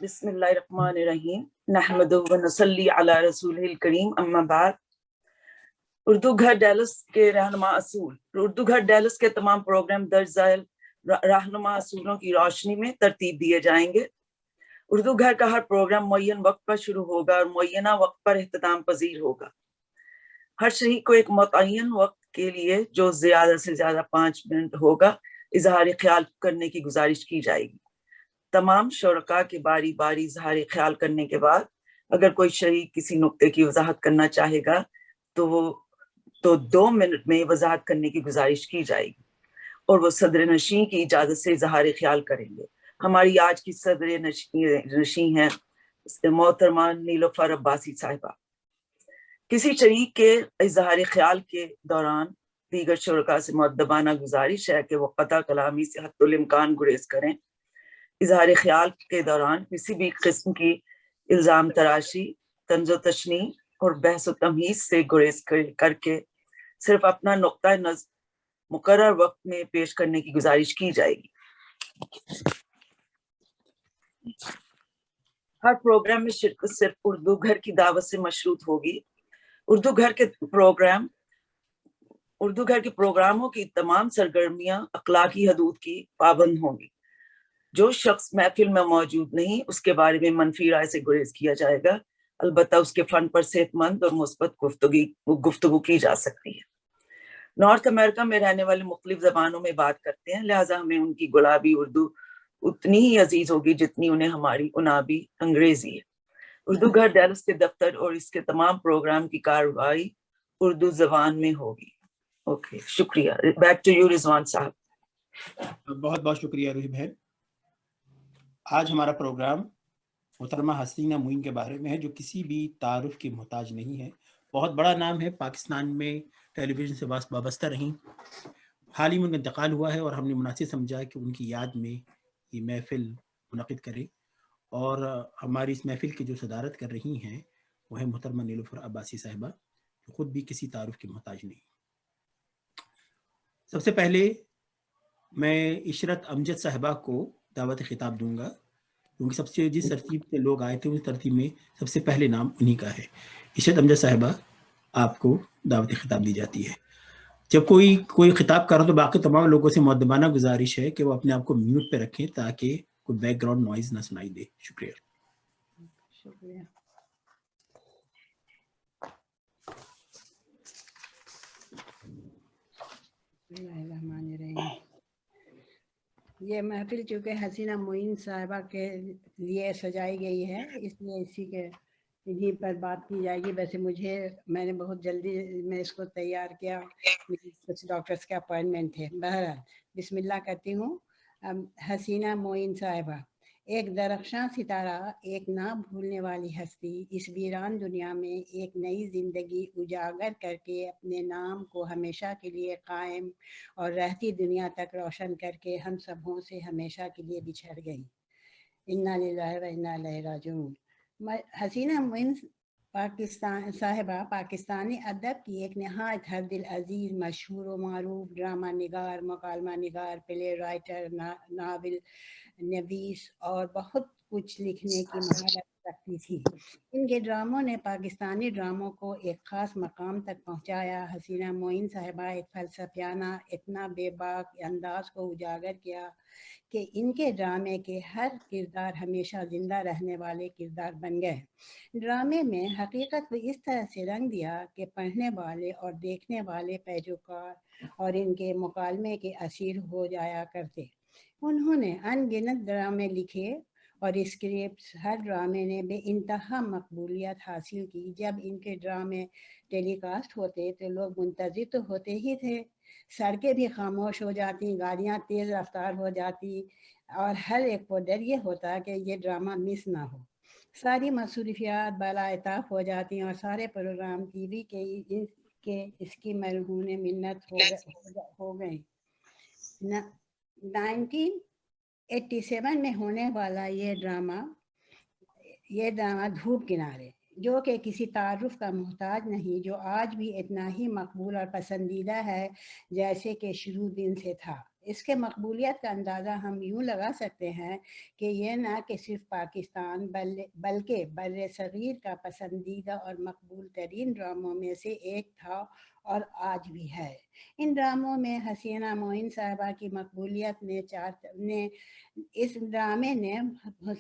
بسم اللہ الرحمن الرحیم نحمدہ و نصلی علی رسولہ الکریم اما بعد. اردو گھر ڈیلس کے رہنما اصول. اردو گھر ڈیلس کے تمام پروگرام درج ذیل رہنما اصولوں کی روشنی میں ترتیب دیے جائیں گے. اردو گھر کا ہر پروگرام معین وقت پر شروع ہوگا اور معینہ وقت پر اختتام پذیر ہوگا. ہر شریک کو ایک متعین وقت کے لیے جو زیادہ سے زیادہ 5 منٹ ہوگا اظہار خیال کرنے کی گزارش کی جائے گی. تمام شرکاء کے باری باری اظہار خیال کرنے کے بعد اگر کوئی شریک کسی نقطے کی وضاحت کرنا چاہے گا تو 2 منٹ میں وضاحت کرنے کی گزارش کی جائے گی اور وہ صدر نشین کی اجازت سے اظہار خیال کریں گے. ہماری آج کی صدر نشین ہے محترمہ نیلوفر عباسی صاحبہ. کسی شریک کے اظہار خیال کے دوران دیگر شرکاء سے مؤدبانہ گزارش ہے کہ وہ قطع کلامی سے حتی الامکان گریز کریں. اظہار خیال کے دوران کسی بھی قسم کی الزام تراشی، طنز و تشنیع اور بحث و تمہیز سے گریز کر کے صرف اپنا نقطہ نظر مقرر وقت میں پیش کرنے کی گزارش کی جائے گی. ہر پروگرام میں شرکت صرف اردو گھر کی دعوت سے مشروط ہوگی. اردو گھر کے پروگراموں کی تمام سرگرمیاں اخلاقی حدود کی پابند ہوں گی. جو شخص محفل میں موجود نہیں اس کے بارے میں منفی رائے سے گریز کیا جائے گا. البتہ اس کے فن پر صحت مند اور مثبت گفتگو کی جا سکتی ہے. نارتھ امریکہ میں رہنے والے مختلف زبانوں میں بات کرتے ہیں، لہٰذا ہمیں ان کی گلابی اردو اتنی ہی عزیز ہوگی جتنی انہیں ہماری انابی انگریزی ہے. اردو گھر ڈیلس کے دفتر اور اس کے تمام پروگرام کی کارروائی اردو زبان میں ہوگی. اوکے، شکریہ. بیک ٹو یو رضوان صاحب. بہت بہت شکریہ روحی بہن. آج ہمارا پروگرام محترمہ حسینہ معین کے بارے میں ہے جو کسی بھی تعارف کی محتاج نہیں ہے. بہت بڑا نام ہے، پاکستان میں ٹیلی ویژن سے وابستہ رہیں. حال ہی میں ان کا انتقال ہوا ہے اور ہم نے مناسب سمجھا کہ ان کی یاد میں یہ محفل منعقد کریں. اور ہماری اس محفل کی جو صدارت کر رہی ہیں وہ ہے محترمہ نیلوفر عباسی صاحبہ جو خود بھی کسی تعارف کی محتاج نہیں. سب سے پہلے میں عشرت امجد صاحبہ کو دعوت خطاب دوں گا کیونکہ سب سے جس ترتیب سے لوگ آئے تھے اس ترتیب میں سب سے پہلے نام انہی کا ہے. عشرت امجد صاحبہ آپ کو دعوت خطاب دی جاتی ہے. جب کوئی خطاب کر رہا تو باقی تمام لوگوں سے مؤدبانہ گزارش ہے کہ وہ اپنے آپ کو میوٹ پہ رکھیں تاکہ کوئی بیک گراؤنڈ نوائز نہ سنائی دے. شکریہ. شکریہ. یہ محفل چونکہ حسینہ معین صاحبہ کے لیے سجائی گئی ہے اس لیے انہی پر بات کی جائے گی. ویسے میں نے بہت جلدی میں اس کو تیار کیا، کچھ ڈاکٹرز کے اپوائنٹمنٹ تھے. بہرحال بسم اللہ کرتی ہوں. حسینہ معین صاحبہ ایک درخشاں ستارہ، ایک نہ بھولنے والی ہستی، اس ویران دنیا میں ایک نئی زندگی اجاگر کر کے اپنے نام کو ہمیشہ کے لیے قائم اور رہتی دنیا تک روشن کر کے ہم سبوں سے ہمیشہ کے لیے بچھڑ گئی. انا للہ و انا الیہ راجعون. حسینہ معین صاحبہ پاکستانی ادب کی ایک نہایت ہر دل عزیز، مشہور و معروف ڈرامہ نگار، مکالمہ نگار، پلے رائٹر، ناول نویس اور بہت کچھ لکھنے کی مہارت رکھتی تھی. ان کے ڈراموں نے پاکستانی ڈراموں کو ایک خاص مقام تک پہنچایا. حسینہ معین صاحبہ ایک فلسفیانہ اتنا بے باک انداز کو اجاگر کیا کہ ان کے ڈرامے کے ہر کردار ہمیشہ زندہ رہنے والے کردار بن گئے. ڈرامے میں حقیقت کو اس طرح سے رنگ دیا کہ پڑھنے والے اور دیکھنے والے پیروکار اور ان کے مکالمے کے اسیر ہو جایا کرتے. انہوں نے ان گنت ڈرامے لکھے اور اسکرپٹس. ہر ڈرامے نے بے انتہا مقبولیت حاصل کی. جب ان کے ڈرامے ٹیلی کاسٹ ہوتے تو لوگ منتظر تو ہوتے ہی تھے، سڑکیں بھی خاموش ہو جاتی، گاڑیاں تیز رفتار ہو جاتی اور ہر ایک کو ڈر یہ ہوتا کہ یہ ڈرامہ مس نہ ہو. ساری مصروفیات بالاطاف ہو جاتی اور سارے پروگرام ٹی وی کے اس کی مرہون منت ہو گئے. 1987 میں ہونے والا یہ ڈرامہ دھوپ کنارے، جو کہ کسی تعارف کا محتاج نہیں، جو آج بھی اتنا ہی مقبول اور پسندیدہ ہے جیسے کہ شروع دن سے تھا. اس کے مقبولیت کا اندازہ ہم یوں لگا سکتے ہیں کہ یہ نہ کہ صرف پاکستان بلکہ بر صغیر کا پسندیدہ اور مقبول ترین ڈراموں میں سے ایک تھا اور آج بھی ہے۔ ان ڈراموں میں حسینہ معین صاحبہ کی مقبولیت اس ڈرامے نے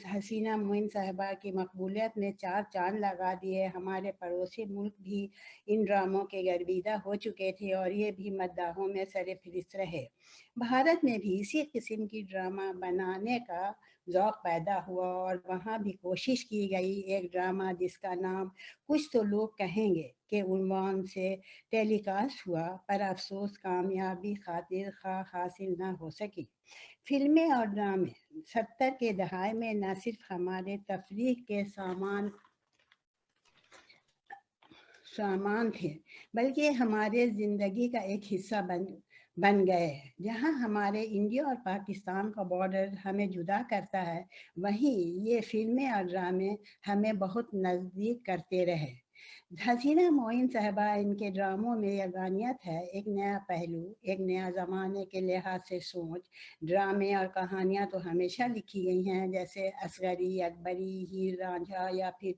حسینہ معین صاحبہ کی مقبولیت میں 4 چاند لگا دیے۔ ہمارے پڑوسی ملک بھی ان ڈراموں کے گرویدہ ہو چکے تھے اور یہ بھی مداحوں میں سر فہرست رہے۔ بھارت میں بھی اسی قسم کی ڈرامہ بنانے کا ذوق پیدا ہوا اور وہاں بھی کوشش کی گئی ایک ڈرامہ جس کا نام کچھ تو لوگ کہیں گے کے عنوان سے ٹیلی کاسٹ ہوا، پر افسوس کامیابی خاطر خواہ حاصل نہ ہو سکی۔ فلمیں اور ڈرامے 70 کے دہائی میں نہ صرف ہمارے تفریح کے سامان تھے بلکہ ہمارے زندگی کا ایک حصہ بن گئے۔ جہاں ہمارے انڈیا اور پاکستان کا بارڈر ہمیں جدا کرتا ہے، وہیں یہ فلمیں اور ڈرامے ہمیں بہت نزدیک کرتے رہے۔ حسینہ معین صاحبہ ان کے ڈراموں میں یگانیت ہے، ایک نیا پہلو، ایک نیا زمانے کے لحاظ سے سوچ۔ ڈرامے اور کہانیاں تو ہمیشہ لکھی گئی ہیں، جیسے اصغری، اکبری، ہیر رانجھا یا پھر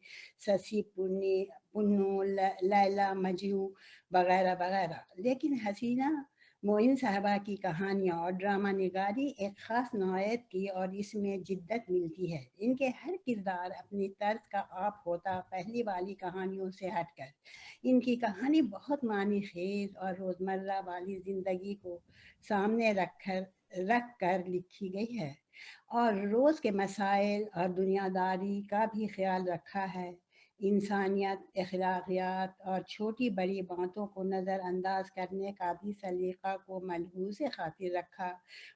سسی پنو، لیلا مجنو وغیرہ وغیرہ، لیکن حسینہ معین صاحبہ کی کہانیاں اور ڈرامہ نگاری ایک خاص نوعیت کی اور اس میں جدت ملتی ہے۔ ان کے ہر کردار اپنی طرز کا آپ ہوتا، پہلی والی کہانیوں سے ہٹ کر۔ ان کی کہانی بہت معنی خیز اور روزمرہ والی زندگی کو سامنے رکھ کر لکھی گئی ہے اور روز کے مسائل اور دنیا داری کا بھی خیال رکھا ہے۔ انسانیت، اخلاقیات اور چھوٹی بڑی باتوں کو نظر انداز کرنے کا بھی سلیقہ کو ملحوظ خاطر رکھا۔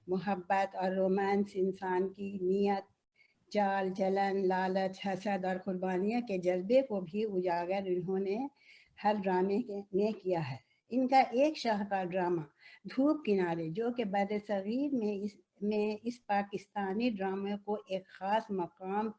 محبت اور رومانس، انسان کی نیت، چال چلن، لالچ، حسد اور قربانیوں کے جذبے کو بھی اجاگر انہوں نے ہر ڈرامے میں کیا ہے۔ ان کا ایک شاہکار ڈرامہ دھوپ کنارے، جو کہ بر صغیر میں اس پاکستانی ڈرامے کو ایک خاص مقام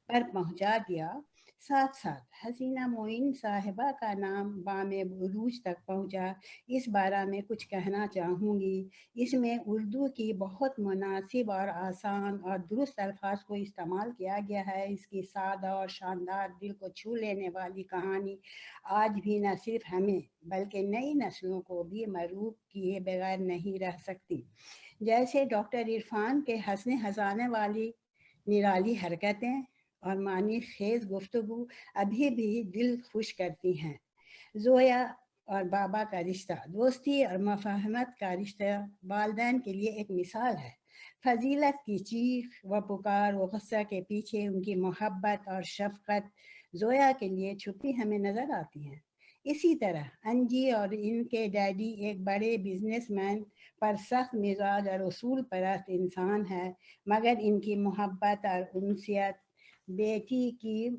پر پہنچا دیا، ساتھ ساتھ حسینہ معین صاحبہ کا نام بام عروج تک پہنچا، اس بارے میں کچھ کہنا چاہوں گی۔ اس میں اردو کی بہت مناسب اور آسان اور درست الفاظ کو استعمال کیا گیا ہے۔ اس کی سادہ اور شاندار، دل کو چھو لینے والی کہانی آج بھی نہ صرف ہمیں بلکہ نئی نسلوں کو بھی مرعوب کیے بغیر نہیں رہ سکتی۔ جیسے ڈاکٹر عرفان کے ہنسنے ہنسانے والی نرالی حرکتیں اور معنی خیز گفتگو ابھی بھی دل خوش کرتی ہیں۔ زویا اور بابا کا رشتہ، دوستی اور مفاہمت کا رشتہ والدین کے لیے ایک مثال ہے۔ فضیلت کی چیخ و پکار و غصہ کے پیچھے ان کی محبت اور شفقت زویا کے لیے چھپی ہمیں نظر آتی ہیں۔ اسی طرح انجی اور ان کے ڈیڈی ایک بڑے بزنس مین پر سخت مزاج اور اصول پرست انسان ہے، مگر ان کی محبت اور انسیت بیٹی کی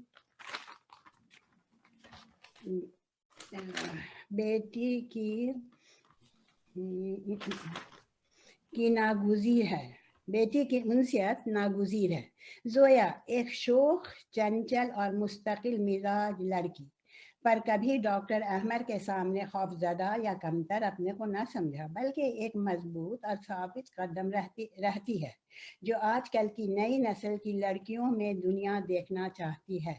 ناگزیر ہے۔ بیٹی کی انسیت ناگزیر ہے۔ زویا ایک شوخ، چنچل اور مستقل مزاج لڑکی، پر کبھی ڈاکٹر احمد کے سامنے خوفزدہ یا کمتر اپنے کو نہ سمجھا، بلکہ ایک مضبوط اور ثابت قدم رہتی ہے، جو آج کل کی نئی نسل کی لڑکیوں میں دنیا دیکھنا چاہتی ہے۔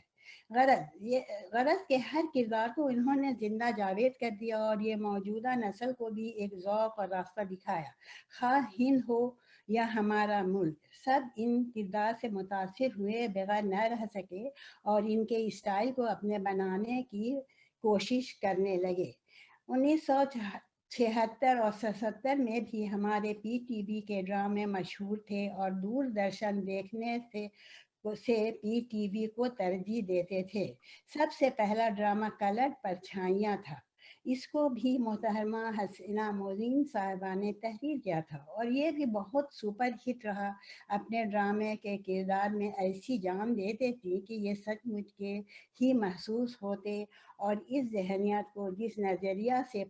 غرض کے ہر کردار کو انہوں نے زندہ جاوید کر دیا اور یہ موجودہ نسل کو بھی ایک ذوق اور راستہ دکھایا۔ خواہ ہند ہو یا ہمارا ملک، سب ان کردار سے متاثر ہوئے بغیر نہ رہ سکے اور ان کے اسٹائل کو اپنے بنانے کی کوشش کرنے لگے۔ 1976 اور 77 میں بھی ہمارے پی ٹی وی کے ڈرامے مشہور تھے اور دوردرشن دیکھنے سے پی ٹی وی کو ترجیح دیتے تھے۔ سب سے پہلا ڈرامہ کلرڈ پرچھائیاں تھا، اس کو بھی محترمہ حسینہ معین صاحبہ نے تحریر کیا تھا اور یہ بھی بہت سپر ہٹ رہا۔ اپنے ڈرامے کے کردار میں ایسی جان دیتے تھے کہ یہ سچ مچ کے ہی محسوس ہوتے اور اس ذہنیت کو جس نظریہ سے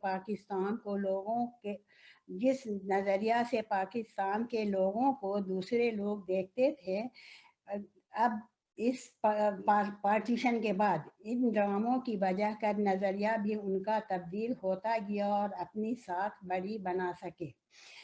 پاکستان کے لوگوں کو دوسرے لوگ دیکھتے تھے، اب اس پارٹیشن کے بعد ان ڈراموں کی وجہ کر نظریہ بھی ان کا تبدیل ہوتا گیا اور اپنی ساکھ بڑی بنا سکے۔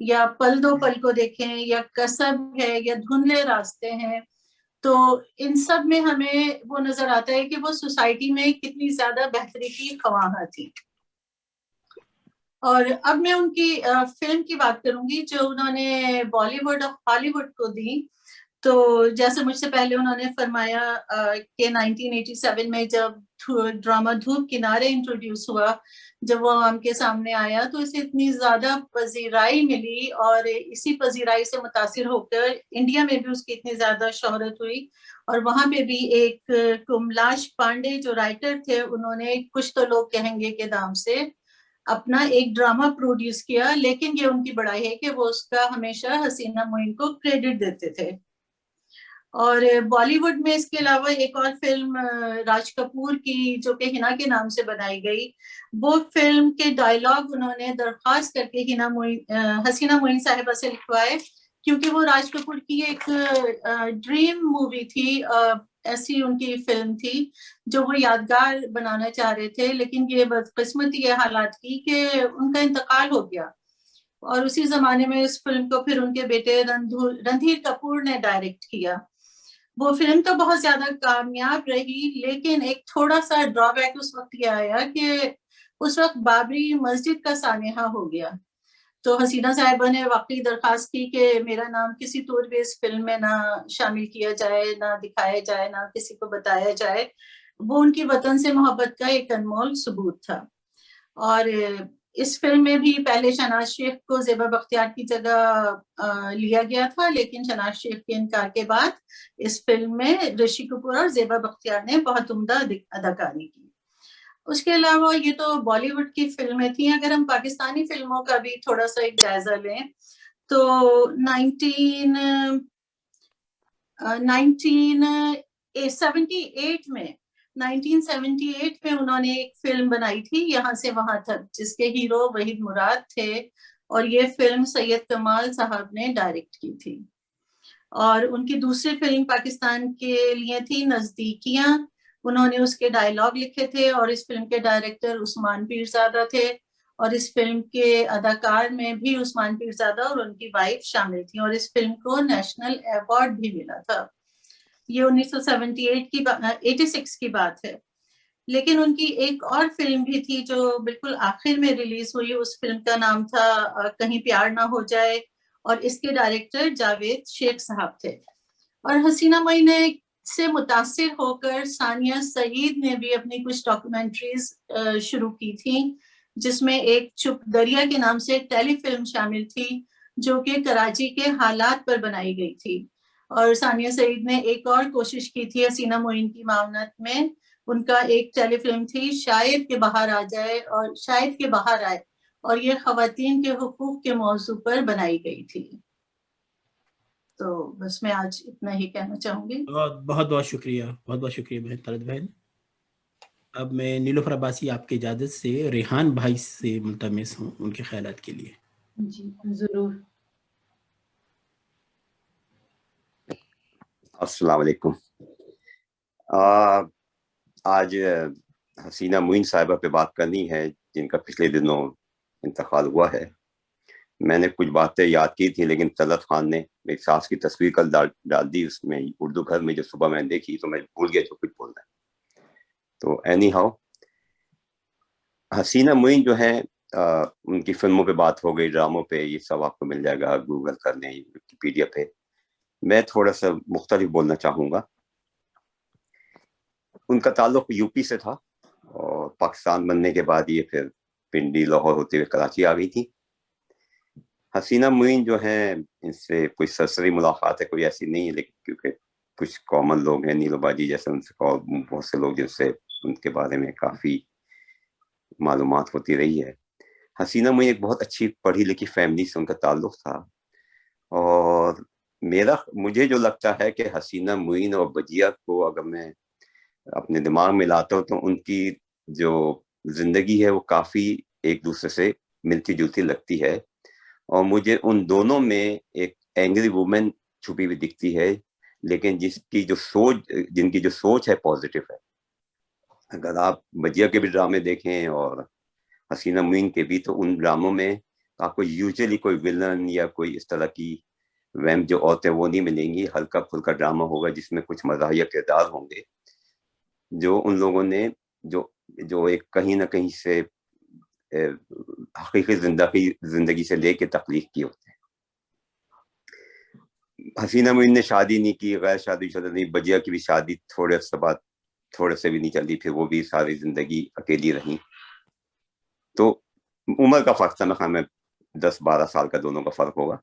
یا پل دو پل کو دیکھیں یا کسب ہے یا دھندلے راستے ہیں، تو ان سب میں ہمیں وہ نظر آتا ہے کہ وہ سوسائٹی میں کتنی زیادہ بہتری کی خواہاں تھی. اور اب میں ان کی فلم کی بات کروں گی جو انہوں نے بالی ووڈ اور ہالی ووڈ کو دی. تو جیسے مجھ سے پہلے انہوں نے فرمایا کہ 1987 میں جب ڈرامہ دھوپ کنارے انٹروڈیوس ہوا، جب وہ عوام کے سامنے آیا تو اسے اتنی زیادہ پذیرائی ملی، اور اسی پذیرائی سے متاثر ہو کر انڈیا میں بھی اس کی اتنی زیادہ شہرت ہوئی. اور وہاں پہ بھی ایک کملاش پانڈے جو رائٹر تھے، انہوں نے کچھ تو لوگ کہیں گے کے نام سے اپنا ایک ڈرامہ پروڈیوس کیا، لیکن یہ ان کی بڑائی ہے کہ وہ اس کا ہمیشہ حسینہ معین کو کریڈٹ دیتے تھے. اور بالی ووڈ میں اس کے علاوہ ایک اور فلم راج کپور کی جو کہ ہنا کے نام سے بنائی گئی، وہ فلم کے ڈائیلاگ انہوں نے درخواست کر کے حسینہ معین صاحبہ سے لکھوائے، کیونکہ وہ راج کپور کی ایک ڈریم مووی تھی، ایسی ان کی فلم تھی جو وہ یادگار بنانا چاہ رہے تھے. لیکن یہ بدقسمتی یہ حالات کی کہ ان کا انتقال ہو گیا، اور اسی زمانے میں اس فلم کو پھر ان کے بیٹے رندھیر کپور نے ڈائریکٹ کیا. وہ فلم تو بہت زیادہ کامیاب رہی، لیکن ایک تھوڑا سا ڈرا بیک اس وقت یہ آیا کہ اس وقت بابری مسجد کا سانحہ ہو گیا. تو حسینہ صاحبہ نے واقعی درخواست کی کہ میرا نام کسی طور پہ اس فلم میں نہ شامل کیا جائے، نہ دکھایا جائے، نہ کسی کو بتایا جائے. وہ ان کی وطن سے محبت کا ایک انمول ثبوت تھا. اور اس فلم میں بھی پہلے شہناز شیخ کو زیبا بختیار کی جگہ لیا گیا تھا، لیکن شہناز شیخ کے انکار کے بعد اس فلم میں رشی کپور اور زیبا بختیار نے بہت عمدہ اداکاری کی. اس کے علاوہ یہ تو بالی ووڈ کی فلمیں تھیں. اگر ہم پاکستانی فلموں کا بھی تھوڑا سا ایک جائزہ لیں تو 1978 میں انہوں نے ایک فلم بنائی تھی یہاں سے وہاں تک، جس کے ہیرو وحید مراد تھے، اور یہ فلم سید کمال صاحب نے ڈائریکٹ کی تھی. اور ان کی دوسری فلم پاکستان کے لیے تھی نزدیکیاں. انہوں نے اس کے ڈائیلاگ لکھے تھے، اور اس فلم کے ڈائریکٹر عثمان پیرزادہ تھے، اور اس فلم کے اداکار میں بھی عثمان پیرزادہ اور ان کی وائف شامل تھیں، اور اس فلم کو نیشنل ایوارڈ بھی ملا تھا. یہ 1986 کی بات ہے. لیکن ان کی ایک اور فلم بھی تھی جو بالکل آخر میں ریلیز ہوئی. اس فلم کا نام تھا کہیں پیار نہ ہو جائے، اور اس کے ڈائریکٹر جاوید شیخ صاحب تھے. اور حسینہ معین سے متاثر ہو کر ثانیہ سعید نے بھی اپنی کچھ ڈاکومنٹریز شروع کی تھیں، جس میں ایک چپ دریا کے نام سے ایک ٹیلی فلم شامل تھی جو کہ کراچی کے حالات پر بنائی گئی تھی. اور ثانیہ سعید نے ایک اور کوشش کی تھی حسینہ معین کی معاونت میں. ان کا ایک ٹیلی فلم تھی شاید کہ باہر آ جائے، اور شاید کہ باہر آئے، اور یہ خواتین کے حقوق کے موضوع پر بنائی گئی تھی. تو بس میں آج اتنا ہی کہنا چاہوں گی. بہت بہت شکریہ، بہت بہت شکریہ بہن طلعت بہن. اب میں نیلوفر عباسی آپ کی اجازت سے ریحان بھائی سے ملتمس ہوں ان کے خیالات کے لیے. جی ضرور. السلام علیکم. آج حسینہ معین صاحبہ پہ بات کرنی ہے جن کا پچھلے دنوں انتقال ہوا ہے. میں نے کچھ باتیں یاد کی تھیں، لیکن طلعت خان نے میری ساس کی تصویر کل ڈال دی اس میں اردو گھر میں، جو صبح میں نے دیکھی تو میں بھول گیا جو کچھ بولنا ہے. تو اینی ہاؤ، حسینہ معین جو ہے ان کی فلموں پہ بات ہو گئی، ڈراموں پہ، یہ سب آپ کو مل جائے گا گوگل کرنے، وکیپیڈیا پہ. میں تھوڑا سا مختلف بولنا چاہوں گا. ان کا تعلق یو پی سے تھا، اور پاکستان بننے کے بعد یہ پھر پنڈی لاہور ہوتے ہوئے کراچی آ گئی تھی. حسینہ معین جو ہیں ان سے کوئی سرسری ملاقات ہے کوئی ایسی نہیں ہے، لیکن کیونکہ کچھ کامن لوگ ہیں، نیلو باجی جیسے ان سے بہت سے لوگ جن سے ان کے بارے میں کافی معلومات ہوتی رہی ہے. حسینہ معین ایک بہت اچھی پڑھی لکھی فیملی سے ان کا تعلق تھا، اور مجھے جو لگتا ہے کہ حسینہ معین اور بجیا کو اگر میں اپنے دماغ میں لاتا ہوں تو ان کی جو زندگی ہے وہ کافی ایک دوسرے سے ملتی جلتی لگتی ہے. اور مجھے ان دونوں میں ایک اینگری وومن چھپی ہوئی دکھتی ہے، لیکن جن کی جو سوچ ہے پازیٹیو ہے. اگر آپ بجیا کے بھی ڈرامے دیکھیں اور حسینہ معین کے بھی، تو ان ڈراموں میں آپ کو یوزلی کوئی ولن یا کوئی اس طرح کی ویمپ جو عورتیں وہ نہیں ملیں گی. ہلکا پھلکا ڈرامہ ہوگا جس میں کچھ مزاحیہ کردار ہوں گے جو ان لوگوں نے جو ایک کہیں نہ کہیں سے حقیقی زندگی سے لے کے تخلیق کی ہوتے ہیں. حسینہ معین نے شادی نہیں کی, غیر شادی شدہ نہیں. بجیا کی بھی شادی تھوڑے عرصے بعد تھوڑے سے بھی نہیں چلی, پھر وہ بھی ساری زندگی اکیلی رہیں. تو عمر کا فرق تھا, میں خیال میں 10-12 سال کا دونوں کا فرق ہوگا.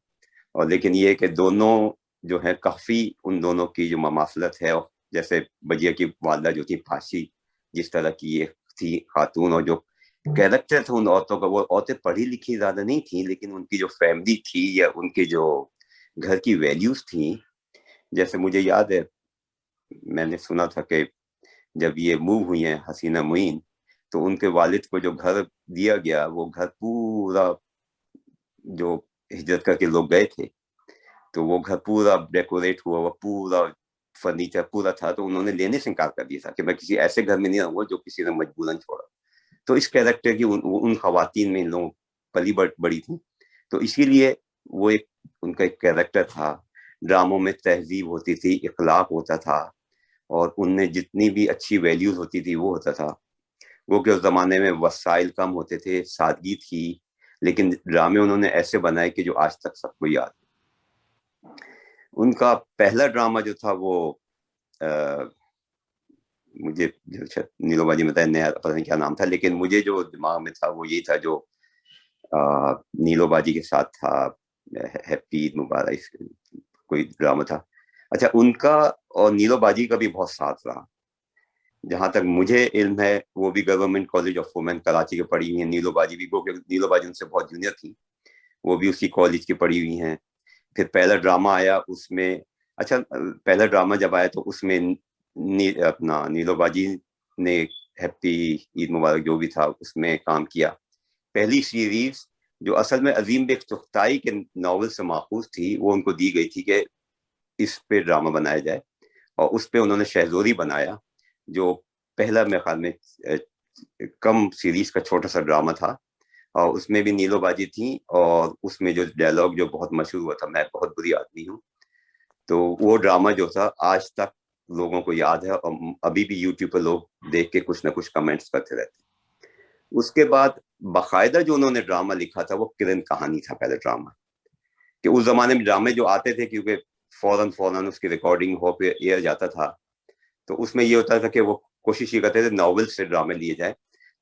اور لیکن یہ کہ دونوں جو ہے کافی ان دونوں کی جو مماثلت ہے, اور جیسے بجیا کی والدہ جو تھی پھانسی, جس طرح کی یہ تھی خاتون, اور جو کیریکٹر تھا ان عورتوں کا, وہ عورتیں پڑھی لکھی زیادہ نہیں تھیں لیکن ان کی جو فیملی تھی یا ان کے جو گھر کی ویلیوز تھیں. جیسے مجھے یاد ہے, میں نے سنا تھا کہ جب یہ موو ہوئی ہیں حسینہ معین, تو ان کے والد کو جو گھر دیا گیا, وہ گھر پورا جو ہجرت کر کے لوگ گئے تھے, تو وہ گھر پورا ڈیکوریٹ ہوا ہوا, پورا فرنیچر پورا تھا. تو انہوں نے لینے سے انکار کر دیا تھا کہ میں کسی ایسے گھر میں نہیں رہوں گا جو کسی نے مجبوراً چھوڑا. تو اس کیریکٹر کی ان خواتین میں ان لوگوں پلی بڑی تھی. تو اسی لیے وہ ایک ان کا ایک کیریکٹر تھا. ڈراموں میں تہذیب ہوتی تھی, اخلاق ہوتا تھا, اور ان میں جتنی بھی اچھی ویلیوز ہوتی تھی وہ ہوتا تھا. وہ کہ اس زمانے میں وسائل کم ہوتے تھے, سادگی تھی, لیکن ڈرامے انہوں نے ایسے بنائے کہ جو آج تک سب کو یاد. ان کا پہلا ڈرامہ جو تھا وہ مجھے نیلو باجی میں نیا پتہ نہیں کیا نام تھا, لیکن مجھے جو دماغ میں تھا وہ یہی تھا جو نیلو باجی کے ساتھ تھا, ہیپی عید مبارک کوئی ڈرامہ تھا. اچھا, ان کا اور نیلو باجی کا بھی بہت ساتھ رہا. جہاں تک مجھے علم ہے وہ بھی government college of women Karachi کے پڑھی ہوئی ہیں. نیلو باجی بھی, نیلو باجی ان سے بہت جونیئر تھی, وہ بھی اسی کالج کی پڑھی ہوئی ہیں. پھر پہلا ڈرامہ آیا اس میں, اچھا پہلا ڈرامہ جب آیا تو اس میں اپنا نیلو باجی نے ہیپی عید مبارک جو بھی تھا اس میں کام کیا. پہلی سیریز جو اصل میں عظیم بیگ چغتائی کے ناول سے ماخوذ تھی, وہ ان کو دی گئی تھی کہ اس پہ ڈرامہ بنایا جائے, اور اس پہ انہوں نے شہزوری بنایا, جو پہلا میرے خیال میں کم سیریز کا چھوٹا سا ڈرامہ تھا. اور اس میں بھی نیلو باجی تھیں, اور اس میں جو ڈائلاگ جو بہت مشہور ہوا تھا, میں بہت بری آدمی ہوں, تو وہ ڈرامہ جو تھا آج تک لوگوں کو یاد ہے, اور ابھی بھی یوٹیوب پہ لوگ دیکھ کے کچھ نہ کچھ کمنٹس کرتے رہتے. اس کے بعد باقاعدہ جو انہوں نے ڈرامہ لکھا تھا وہ کرن کہانی تھا پہلا ڈرامہ. کہ اس زمانے میں ڈرامے جو آتے تھے, کیونکہ فوراً اس کی ریکارڈنگ ہو پہ ایئر جاتا تھا, تو اس میں یہ ہوتا تھا کہ وہ کوشش یہ کرتے تھے ناول سے ڈرامے لیے جائے.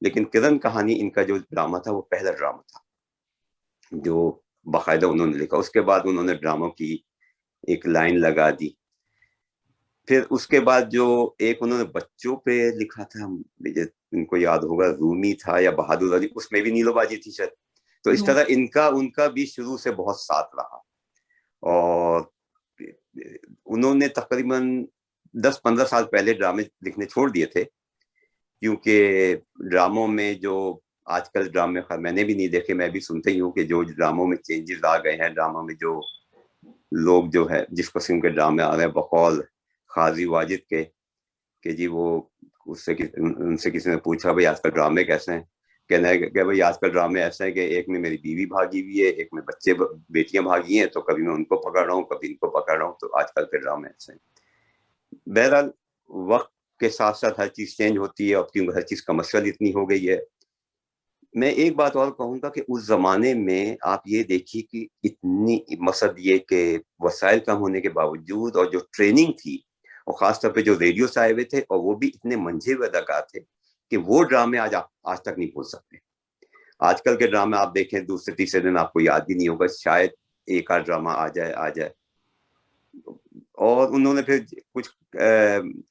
لیکن کرن کہانی ان کا جو ڈرامہ تھا وہ پہلا ڈرامہ تھا جو باقاعدہ انہوں نے لکھا. اس کے بعد انہوں نے ڈراموں کی ایک لائن لگا دی. پھر اس کے بعد جو ایک انہوں نے بچوں پہ لکھا تھا, ان کو یاد ہوگا, رومی تھا یا بہادر علی, اس میں بھی نیلو باجی تھی شاید. تو اس طرح ان کا بھی شروع سے بہت ساتھ رہا, اور انہوں نے تقریباً 10-15 سال پہلے ڈرامے لکھنے چھوڑ دیے تھے, کیونکہ ڈراموں میں جو آج کل ڈرامے میں نے بھی نہیں دیکھے, میں بھی سنتے ہی ہوں کہ جو ڈراموں میں چینجز آ گئے ہیں, ڈراموں میں جو لوگ جو ہے جس قسم کے ڈرامے آ رہے ہیں, بقول قاضی واجد کے, کہ جی وہ ان سے کسی نے پوچھا بھائی آج کل ڈرامے کیسے ہیں, کہنا ہے کہ بھائی آج کل ڈرامے ایسے ہیں کہ ایک میں میری بیوی بھاگی ہوئی ہے, ایک میں بیٹیاں بھاگی ہیں, تو کبھی میں ان کو پکڑ رہا ہوں, کبھی ان کو پکڑ رہا ہوں, تو آج کل کے ڈرامے ایسے ہیں. بہرحال وقت کے ساتھ ساتھ ہر چیز چینج ہوتی ہے, اب کیونکہ ہر چیز کمرشل اتنی ہو گئی ہے. میں ایک بات اور کہوں گا کہ اس زمانے میں آپ یہ دیکھیے کہ اتنی مقصد یہ کہ وسائل کم ہونے کے باوجود, اور جو ٹریننگ تھی, اور خاص طور پہ جو ریڈیو سے آئے ہوئے تھے, اور وہ بھی اتنے منجھے ہوئے اداکار تھے کہ وہ ڈرامے آج تک نہیں بھول سکتے. آج کل کے ڈرامے آپ دیکھیں دوسرے تیسرے دن آپ کو یاد بھی نہیں ہوگا, شاید ایک آدھ ڈرامہ آ جائے. اور انہوں نے پھر کچھ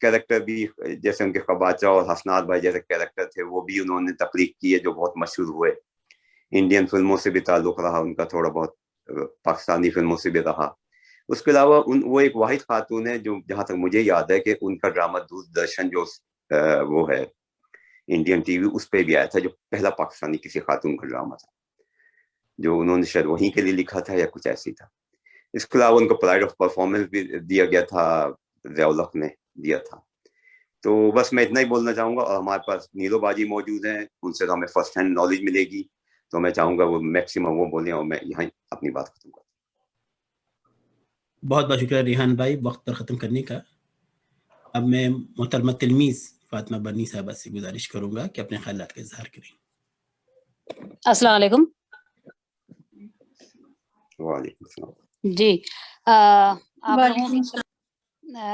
کیریکٹر بھی, جیسے ان کے خباچہ اور حسنات بھائی جیسے کیریکٹر تھے, وہ بھی انہوں نے تخلیق کیے جو بہت مشہور ہوئے. انڈین فلموں سے بھی تعلق رہا ان کا, تھوڑا بہت پاکستانی فلموں سے بھی رہا. اس کے علاوہ وہ ایک واحد خاتون ہے جو جہاں تک مجھے یاد ہے کہ ان کا ڈرامہ دوردرشن جو وہ ہے انڈین ٹی وی, اس پہ بھی آیا تھا, جو پہلا پاکستانی کسی خاتون کا ڈرامہ تھا, جو انہوں نے شاید وہیں کے لیے لکھا تھا یا کچھ ایسی تھا. اس کے علاوہ ان کو پرائڈ آف پرفارمنس بھی دیا گیا تھا, ضیاء الحق نے دیا تھا. تو بس میں اتنا ہی بولنا چاہوں گا. اور ہمارے پاس نیلو باجی موجود ہیں, ان سے ہمیں فرسٹ ہینڈ نالج ملے گی. تو میں چاہوں گا وہ میکسیمم وہ بولیں اور میں یہاں اپنی بات ختم کروں. بہت بہت شکریہ ریحان بھائی وقت پر ختم کرنے کا. اب میں محترمہ تلمیذ فاطمہ برنی صاحبہ سے گزارش کروں گا کہ اپنے خیالات کا اظہار کریں. السلام علیکم. وعلیکم السلام. جی آپ لوگوں وعلیکم کو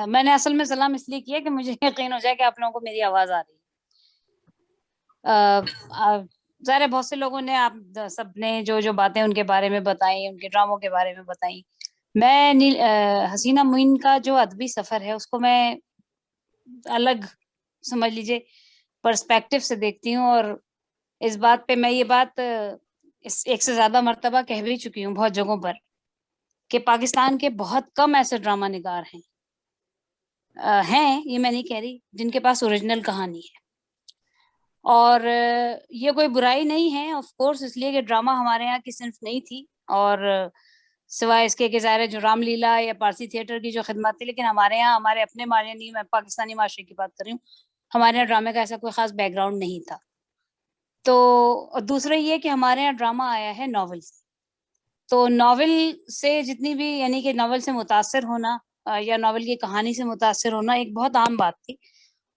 میں نے اصل میں سلام اس لیے کیا کہ مجھے یقین ہو جائے کہ آپ لوگوں کو میری آواز آ رہی ہے. ظاہر ہے بہت سے لوگوں نے آپ سب نے جو باتیں ان کے بارے میں بتائیں, ان کے ڈراموں کے بارے میں بتائیں. میں حسینہ معین کا جو ادبی سفر ہے اس کو میں الگ سمجھ لیجیے پرسپیکٹو سے دیکھتی ہوں, اور اس بات پہ میں یہ بات ایک سے زیادہ مرتبہ کہہ بھی چکی ہوں بہت جگہوں پر کہ پاکستان کے بہت کم ایسے ڈرامہ نگار ہیں یہ میں نہیں کہہ رہی جن کے پاس اوریجنل کہانی ہے. اور یہ کوئی برائی نہیں ہے آف کورس, اس لیے کہ ڈرامہ ہمارے یہاں کی صنف نہیں تھی, اور سوائے اس کے کہ ظاہر جو رام لیلا یا پارسی تھیٹر کی جو خدمات تھی, لیکن ہمارے یہاں ہمارے اپنے معاشرے نہیں, میں پاکستانی معاشرے کی بات کر رہی ہوں, ہمارے یہاں ڈرامے کا ایسا کوئی خاص بیک گراؤنڈ نہیں تھا. تو دوسرا یہ کہ ہمارے یہاں ڈرامہ آیا ہے ناول سے, تو ناول سے جتنی بھی یعنی کہ ناول سے متاثر ہونا یا ناول کی کہانی سے متاثر ہونا ایک بہت عام بات تھی.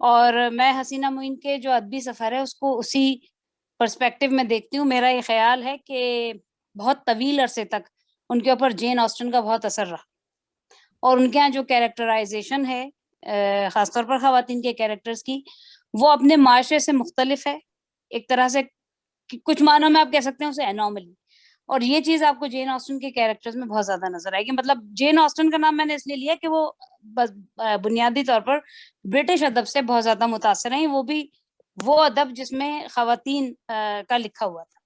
اور میں حسینہ معین کے جو ادبی سفر ہے اس کو اسی پرسپیکٹو میں دیکھتی ہوں. میرا یہ خیال ہے کہ بہت طویل عرصے تک ان کے اوپر جین آسٹن کا بہت اثر رہا, اور ان کے یہاں جو کیریکٹرائزیشن ہے خاص طور پر خواتین کے کیریکٹرز کی, وہ اپنے معاشرے سے مختلف ہے ایک طرح سے, کچھ معنوں میں آپ کہہ سکتے ہیں اسے انوملی. اور یہ چیز آپ کو جین آسٹن کے کیریکٹرز میں بہت زیادہ نظر آئے گی. مطلب جین آسٹن کا نام میں نے اس لیے لیا کہ وہ بنیادی طور پر برٹش ادب سے بہت زیادہ متاثر ہیں, وہ بھی وہ ادب جس میں خواتین کا لکھا ہوا تھا.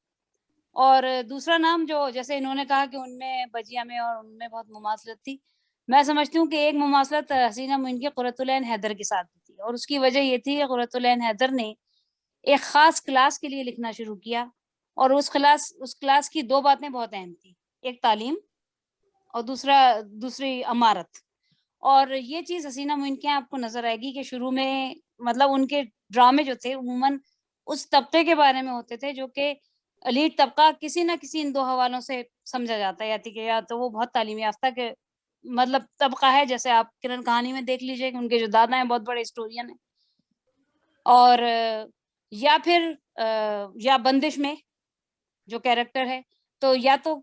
اور دوسرا نام جو جیسے انہوں نے کہا کہ ان میں بجیا میں اور ان میں بہت مماثلت تھی, میں سمجھتی ہوں کہ ایک مماثلت حسینہ معین کی قرۃ العین حیدر کے ساتھ بھی تھی, اور اس کی وجہ یہ تھی کہ قرۃ العین حیدر نے ایک خاص کلاس کے لیے لکھنا شروع کیا, اور اس کلاس کی دو باتیں بہت اہم تھی, ایک تعلیم اور دوسری امارت. اور یہ چیز حسینہ معین کے آپ کو نظر آئے گی کہ شروع میں مطلب ان کے ڈرامے جو تھے عموماً اس طبقے کے بارے میں ہوتے تھے جو کہ ایلیٹ طبقہ کسی نہ کسی ان دو حوالوں سے سمجھا جاتا ہے, یا تو وہ بہت تعلیم یافتہ کے مطلب طبقہ ہے, جیسے آپ کرن کہانی میں دیکھ لیجئے کہ ان کے جو دادا ہیں بہت بڑے ہسٹورین ہیں, اور یا پھر یا بندش میں جو کیریکٹر ہے تو یا تو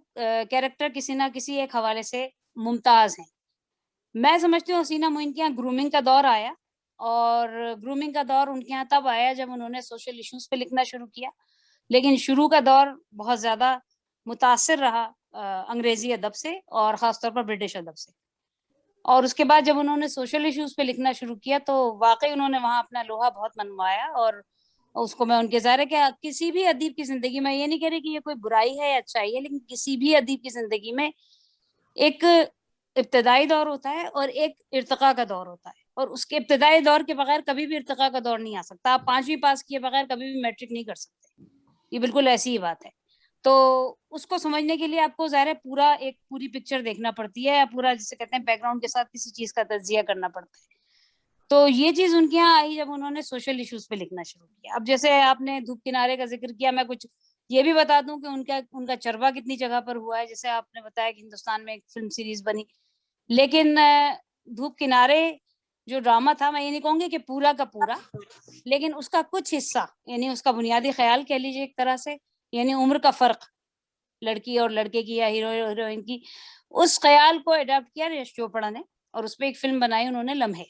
کیریکٹر کسی نہ کسی ایک حوالے سے ممتاز ہیں. میں سمجھتی ہوں حسینہ معین کے یہاں گرومنگ کا دور آیا, اور گرومنگ کا دور ان کے یہاں تب آیا جب انہوں نے سوشل ایشوز پہ لکھنا شروع کیا, لیکن شروع کا دور بہت زیادہ متاثر رہا انگریزی ادب سے اور خاص طور پر برٹش ادب سے. اور اس کے بعد جب انہوں نے سوشل ایشوز پہ لکھنا شروع کیا تو واقعی انہوں نے وہاں اپنا لوہا بہت منوایا, اور اس کو میں ان کے ظاہر ہے کہ کسی بھی ادیب کی زندگی میں, یہ نہیں کہہ رہی کہ یہ کوئی برائی ہے یا اچھائی ہے, لیکن کسی بھی ادیب کی زندگی میں ایک ابتدائی دور ہوتا ہے اور ایک ارتقاء کا دور ہوتا ہے, اور اس کے ابتدائی دور کے بغیر کبھی بھی ارتقاء کا دور نہیں آ سکتا. آپ 5ویں پاس کیے بغیر کبھی بھی میٹرک نہیں کر سکتے, یہ بالکل ایسی ہی بات ہے. تو اس کو سمجھنے کے لیے آپ کو ظاہر ہے پوری پکچر دیکھنا پڑتی ہے, یا پورا جسے کہتے ہیں بیک گراؤنڈ کے ساتھ کسی چیز کا تجزیہ کرنا پڑتا ہے. تو یہ چیز ان کے یہاں آئی جب انہوں نے سوشل ایشوز پہ لکھنا شروع کیا. اب جیسے آپ نے دھوپ کنارے کا ذکر کیا, میں کچھ یہ بھی بتا دوں کہ ان کا چربا کتنی جگہ پر ہوا ہے. جیسے آپ نے بتایا کہ ہندوستان میں ایک فلم سیریز بنی, لیکن دھوپ کنارے جو ڈرامہ تھا, میں یہ نہیں کہوں گی کہ پورا کا پورا, لیکن اس کا کچھ حصہ یعنی اس کا بنیادی خیال کہہ لیجیے ایک طرح سے, یعنی عمر کا فرق لڑکی اور لڑکے کی یا ہیرو ہیروئن کی, اس خیال کو اڈاپٹ کیا یش چوپڑا نے, اور اس پہ ایک فلم بنائی انہوں نے لمحے,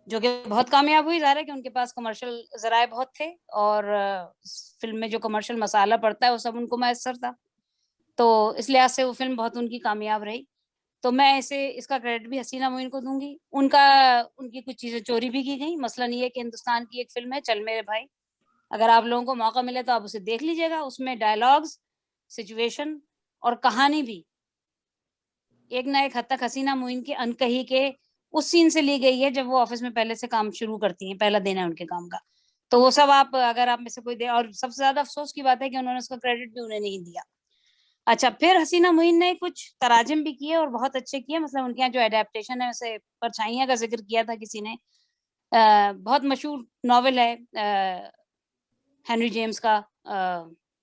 جو کہ بہت کامیاب ہوئی. ظاہر ہے کہ ان کے پاس کمرشل ذرائع بہت تھے, اور فلم میں جو کمرشل مسالہ پڑتا ہے وہ سب ان کو میسر تھا, تو اس لحاظ سے وہ فلم بہت ان کی کامیاب رہی. تو میں اس کا کریڈٹ بھی حسینہ معین کو دوں گی. ان کی کچھ چیزیں چوری بھی کی گئیں. مثلاً یہ کہ ہندوستان کی ایک فلم ہے چل میرے بھائی, اگر آپ لوگوں کو موقع ملے تو آپ اسے دیکھ لیجیے گا. اس میں ڈائلاگز, سچویشن اور کہانی بھی ایک نہ ایک حد تک حسینہ معین کے انکہی کے اس سین سے لی گئی ہے جب وہ آفس میں پہلے سے کام شروع کرتی ہیں, پہلا دن ہے ان کے کام کا. تو وہ سب اگر آپ میں سے کوئی دے, اور سب سے زیادہ افسوس کی بات ہے کہ انہوں نے اس کا کریڈٹ بھی انہیں نہیں دیا. اچھا, پھر حسینہ معین نے کچھ تراجم بھی کیے اور بہت اچھے کیے. مثلا ان کے یہاں جو اڈیپٹیشن ہے, اسے پرچھائیاں کا ذکر کیا تھا کسی نے, بہت مشہور ناول ہے ہنری جیمز کا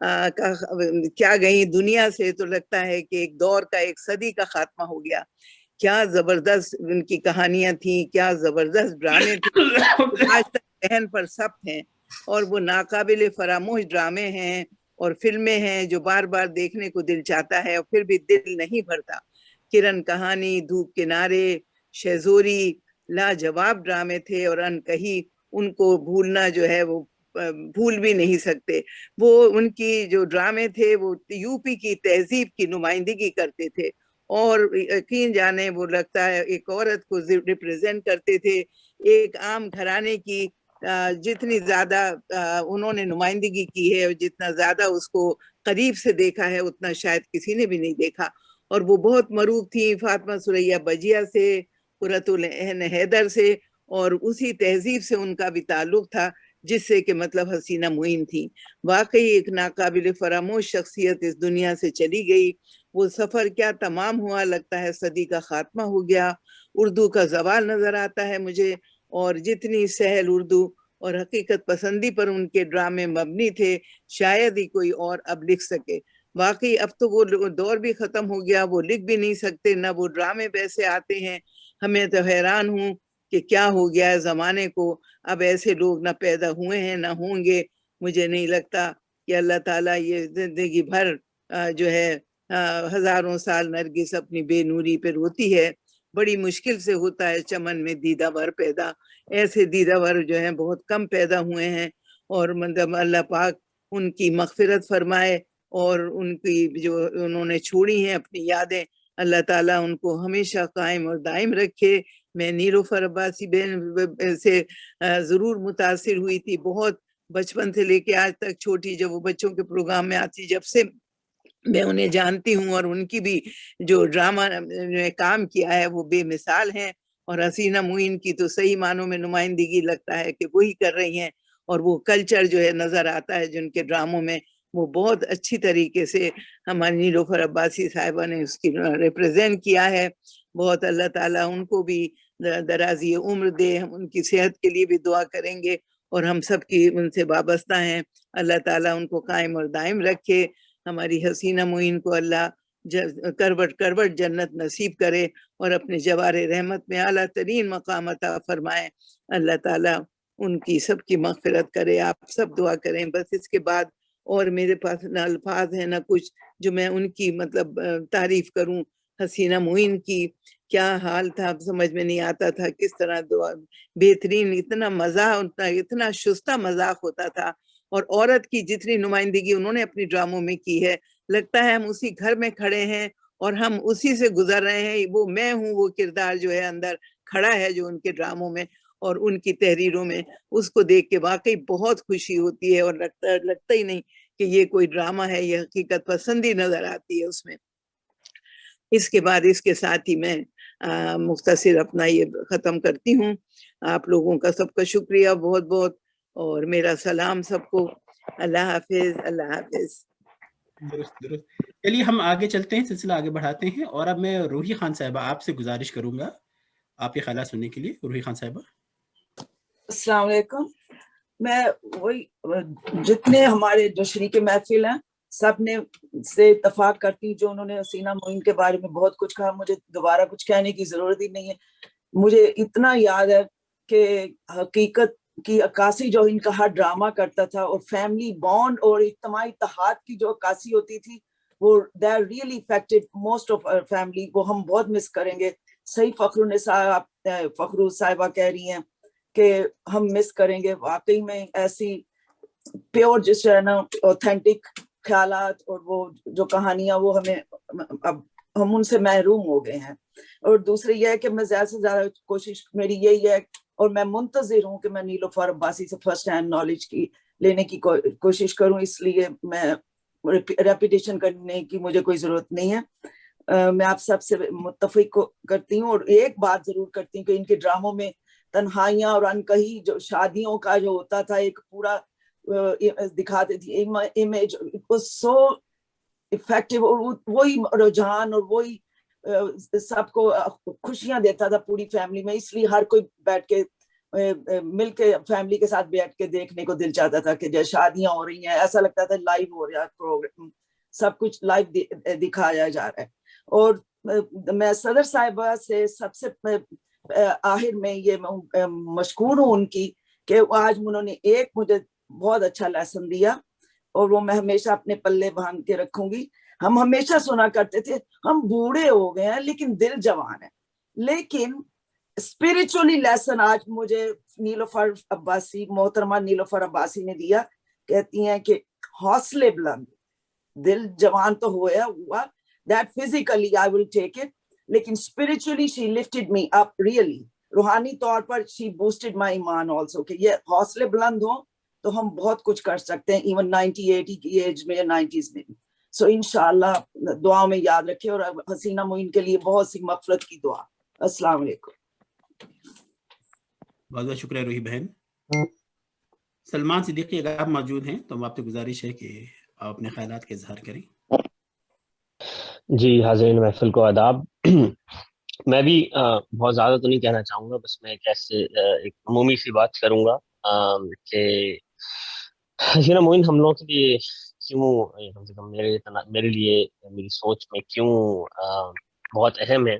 کیا گئی دنیا سے، تو لگتا ہے کہ ایک دور کا، ایک صدی کا خاتمہ ہو گیا. کیا زبردست ان کی کہانیاں تھیں، کیا زبردست ڈرامے تھے، آج تک ذہن پر ثبت ہیں. اور وہ ناقابل فراموش ڈرامے ہیں اور فلمیں ہیں جو بار بار دیکھنے کو دل چاہتا ہے اور پھر بھی دل نہیں بھرتا. کرن کہانی، دھوپ کنارے، شیزوری لاجواب ڈرامے تھے، اور انکہی ان کو بھولنا جو ہے وہ بھول بھی نہیں سکتے. وہ ان کی جو ڈرامے تھے وہ یو پی کی تہذیب کی نمائندگی کرتے تھے، اور یقین جانے وہ لگتا ہے ایک عورت کو ریپریزنٹ کرتے تھے. ایک عام گھرانے کی جتنی زیادہ انہوں نے نمائندگی کی ہے اور جتنا زیادہ اس کو قریب سے دیکھا ہے اتنا شاید کسی نے بھی نہیں دیکھا. اور وہ بہت مروب تھی فاطمہ ثریا بجیا سے، قرۃ العین حیدر سے، اور اسی تہذیب سے ان کا بھی تعلق تھا جس سے کہ مطلب حسینہ معین تھی. واقعی ایک ناقابل فراموش شخصیت اس دنیا سے چلی گئی. وہ سفر کیا تمام ہوا، لگتا ہے صدی کا خاتمہ ہو گیا. اردو کا زوال نظر آتا ہے مجھے، اور جتنی سہل اردو اور حقیقت پسندی پر ان کے ڈرامے مبنی تھے شاید ہی کوئی اور اب لکھ سکے. واقعی اب تو وہ دور بھی ختم ہو گیا، وہ لکھ بھی نہیں سکتے، نہ وہ ڈرامے ویسے آتے ہیں. ہمیں تو حیران ہوں کہ کیا ہو گیا ہے زمانے کو، اب ایسے لوگ نہ پیدا ہوئے ہیں نہ ہوں گے. مجھے نہیں لگتا کہ اللہ تعالیٰ یہ زندگی بھر جو ہے ہزاروں سال نرگس اپنی بے نوری پہ روتی ہے. بڑی مشکل سے ہوتا ہے چمن میں دیدہ ور پیدا. ایسے دیدہ ور جو ہیں بہت کم پیدا ہوئے ہیں، اور مطلب اللہ پاک ان کی مغفرت فرمائے، اور ان کی جو انہوں نے چھوڑی ہیں اپنی یادیں، اللہ تعالیٰ ان کو ہمیشہ قائم اور دائم رکھے. میں نیلوفر عباسی بہن سے ضرور متاثر ہوئی تھی بہت، بچپن سے لے کے آج تک چھوٹی جب وہ بچوں کے پروگرام میں آتی جب سے میں انہیں جانتی ہوں، اور ان کی بھی جو ڈرامہ میں کام کیا ہے وہ بے مثال ہیں. اور حسینہ معین کی تو صحیح معنوں میں نمائندگی لگتا ہے کہ وہی کر رہی ہیں، اور وہ کلچر جو ہے نظر آتا ہے جن کے ڈراموں میں، وہ بہت اچھی طریقے سے ہماری نیلوفر عباسی صاحبہ نے اس کی ریپریزنٹ کیا ہے. بہت اللہ تعالیٰ ان کو بھی درازی عمر دے. ہم ان کی صحت کے لیے بھی دعا کریں گے، اور ہم سب کی ان سے وابستہ ہیں. اللہ تعالیٰ ان کو قائم اور دائم رکھے. ہماری حسینہ معین کو اللہ کروٹ کروٹ جنت نصیب کرے، اور اپنے جوار رحمت میں اعلیٰ ترین مقام عطا فرمائے. اللہ تعالیٰ ان کی سب کی مغفرت کرے. آپ سب دعا کریں. بس اس کے بعد اور میرے پاس نہ الفاظ ہیں نہ کچھ جو میں ان کی مطلب تعریف کروں. حسینہ معین کی کیا حال تھا، سمجھ میں نہیں آتا تھا کس طرح دعا بہترین، اتنا مزاح، اتنا شستہ مذاق ہوتا تھا. اور عورت کی جتنی نمائندگی انہوں نے اپنی ڈراموں میں کی ہے، لگتا ہے ہم اسی گھر میں کھڑے ہیں اور ہم اسی سے گزر رہے ہیں. وہ میں ہوں، وہ کردار جو ہے اندر کھڑا ہے جو ان کے ڈراموں میں اور ان کی تحریروں میں، اس کو دیکھ کے واقعی بہت خوشی ہوتی ہے، اور لگتا ہی نہیں کہ یہ کوئی ڈرامہ ہے، یہ حقیقت پسندی نظر آتی ہے اس میں. اس کے بعد اس کے ساتھ ہی میں مختصر اپنا یہ ختم کرتی ہوں. آپ لوگوں کا سب کا شکریہ بہت بہت، اور میرا سلام سب کو. اللہ حافظ. اللہ حافظ. درست درست. چلیے ہم آگے چلتے ہیں، سلسلہ آگے بڑھاتے ہیں، اور اب میں روحی خان صاحبہ آپ سے گزارش کروں گا آپ کے خیالات سننے کے لیے. روحی خان صاحبہ. السلام علیکم. میں وہی جتنے ہمارے جو شریک محفل ہیں سب نے سے اتفاق کرتی ہوں، جو انہوں نے حسینہ معین کے بارے میں بہت کچھ کہا. مجھے دوبارہ کچھ کہنے کی ضرورت ہی نہیں ہے. مجھے اتنا یاد ہے کہ حقیقت کی عکاسی جو ان کا ہر ڈرامہ کرتا تھا، اور فیملی بانڈ اور اجتماعی اتحاد کی جو عکاسی ہوتی تھی، وہ they are really affected most of our family. وہ ہم بہت مس کریں گے. صحیح فخر صاحبہ کہہ رہی ہیں کہ ہم مس کریں گے. واقعی میں ایسی پیور جس ہے نا اوتھینٹک خیالات اور وہ جو کہانیاں، وہ ہمیں اب ہم ان سے محروم ہو گئے ہیں. اور دوسری یہ ہے کہ میں زیادہ سے زیادہ کوشش میری یہی ہے، اور میں منتظر ہوں کہ میں نیلوفر عباسی سے فرسٹ ہینڈ نالج کی لینے کی کوشش کروں. اس لیے میں ریپیٹیشن کرنے کی مجھے کوئی ضرورت نہیں ہے. میں آپ سب سے متفق کرتی ہوں، اور ایک بات ضرور کرتی ہوں کہ ان کے ڈراموں میں تنہائیاں اور انکہی جو شادیوں کا جو ہوتا تھا ایک پورا دکھاتے تھے امیج، سو افیکٹو، اور وہی رجحان اور وہی سب کو خوشیاں دیتا تھا پوری فیملی میں. اس لیے ہر کوئی بیٹھ کے مل کے فیملی کے ساتھ بیٹھ کے دیکھنے کو دل چاہتا تھا کہ جیسے شادیاں ہو رہی ہیں، ایسا لگتا تھا لائیو ہو رہا ہے پروگرام، سب کچھ لائیو دکھایا جا رہا ہے. اور میں صدر صاحبہ سے سب سے آخر میں یہ مشکور ہوں ان کی کہ آج انہوں نے ایک مجھے بہت اچھا لیسن دیا، اور وہ میں ہمیشہ اپنے پلے باندھ کے رکھوں گی. ہم ہمیشہ سنا کرتے تھے ہم بوڑھے ہو گئے ہیں لیکن دل جوان ہے، لیکن اسپرچولی لیسن آج مجھے نیلوفر عباسی، محترمہ نیلوفر عباسی نے دیا. کہتی ہیں کہ حوصلے بلند، دل جوان تو ہوا، that physically I will take it, لیکن spiritually she lifted me up really. روحانی طور پر she boosted my ایمان also کہ یہ حوصلے بلند ہوں تو ہم بہت کچھ کر سکتے ہیں ایون 90-80 کی ایج میں یا 90s میں. سو انشاءاللہ دعا میں یاد رکھے، اور حسینہ معین کے لیے بہت سی مغفرت کی دعا. السلام علیکم. بہت بہت شکریہ روحی بہن. سلمان صدیقی اگر آپ موجود ہیں تو آپ سے گزارش ہے کہ آپ اپنے خیالات کا اظہار کریں. جی حاضرین محفل کو آداب. میں بھی بہت زیادہ تو نہیں کہنا چاہوں گا، بس میں ایک عمومی سی بات کروں گا کہ حسینہ معین ہم لوگوں کے لیے کیوں، کم سے کم میرے لیے میری سوچ میں کیوں بہت اہم ہے.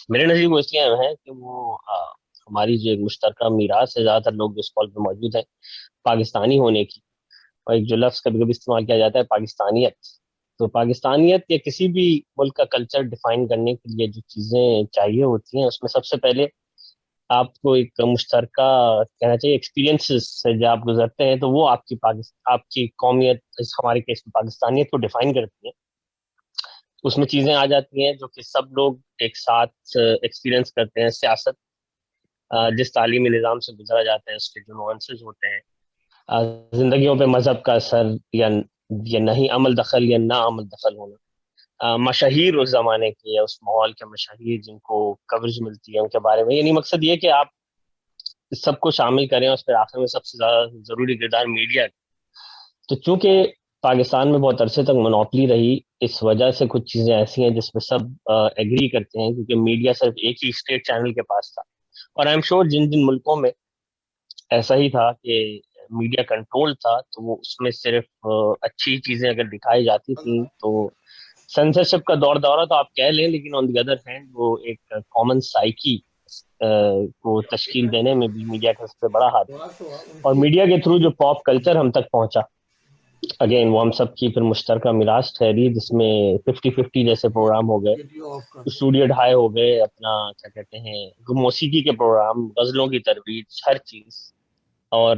میرے نظر وہ اس لیے اہم ہے کہ وہ ہماری جو ایک مشترکہ میراث ہے، زیادہ تر لوگ جو اس کال پہ موجود ہیں پاکستانی ہونے کی، اور ایک جو لفظ کبھی کبھی استعمال کیا جاتا ہے پاکستانیت. تو پاکستانیت یا کسی بھی ملک کا کلچر ڈیفائن کرنے کے لیے جو چیزیں چاہیے ہوتی ہیں، اس میں سب سے پہلے آپ کو ایک مشترکہ کہنا چاہیے ایکسپیرینس سے جب آپ گزرتے ہیں تو وہ آپ کی قومیت، ہماری کیس میں پاکستانیت کو ڈیفائن کرتی ہے. اس میں چیزیں آ جاتی ہیں جو کہ سب لوگ ایک ساتھ ایکسپیرینس کرتے ہیں. سیاست، جس تعلیمی نظام سے گزرا جاتا ہے، اس کے جو نوانسز ہوتے ہیں، زندگیوں پہ مذہب کا اثر یا نہیں عمل دخل یا نہ عمل دخل ہونا، مشاہیر اس زمانے کے یا اس ماحول کے مشاہیر جن کو کوریج ملتی ہے ان کے بارے میں. یعنی مقصد یہ کہ آپ سب کو شامل کریں، اور پھر آخر میں سب سے زیادہ ضروری کردار میڈیا. تو چونکہ پاکستان میں بہت عرصے تک منوپلی رہی، اس وجہ سے کچھ چیزیں ایسی ہیں جس میں سب ایگری کرتے ہیں، کیونکہ میڈیا صرف ایک ہی اسٹیٹ چینل کے پاس تھا. اور آئی ایم شیور جن ملکوں میں ایسا ہی تھا کہ میڈیا کنٹرول تھا، تو وہ اس میں صرف اچھی چیزیں اگر دکھائی جاتی تھیں تو سینسرشپ کا دورہ تو آپ کہہ لیں، لیکن آن دی ادر ہینڈ وہ ایک کامن سائیکی کو تشکیل دینے میں بھی میڈیا کا سب سے بڑا ہاتھ. اور میڈیا کے تھرو جو پاپ کلچر ہم تک پہنچا، اگین وہ ہم سب کی پھر مشترکہ میراث ٹھہری، جس میں 50-50 جیسے پروگرام ہو گئے، اسٹوڈیو ہائی ہو گئے، اپنا کیا کہتے ہیں موسیقی کے پروگرام، غزلوں کی ترویج، ہر چیز. اور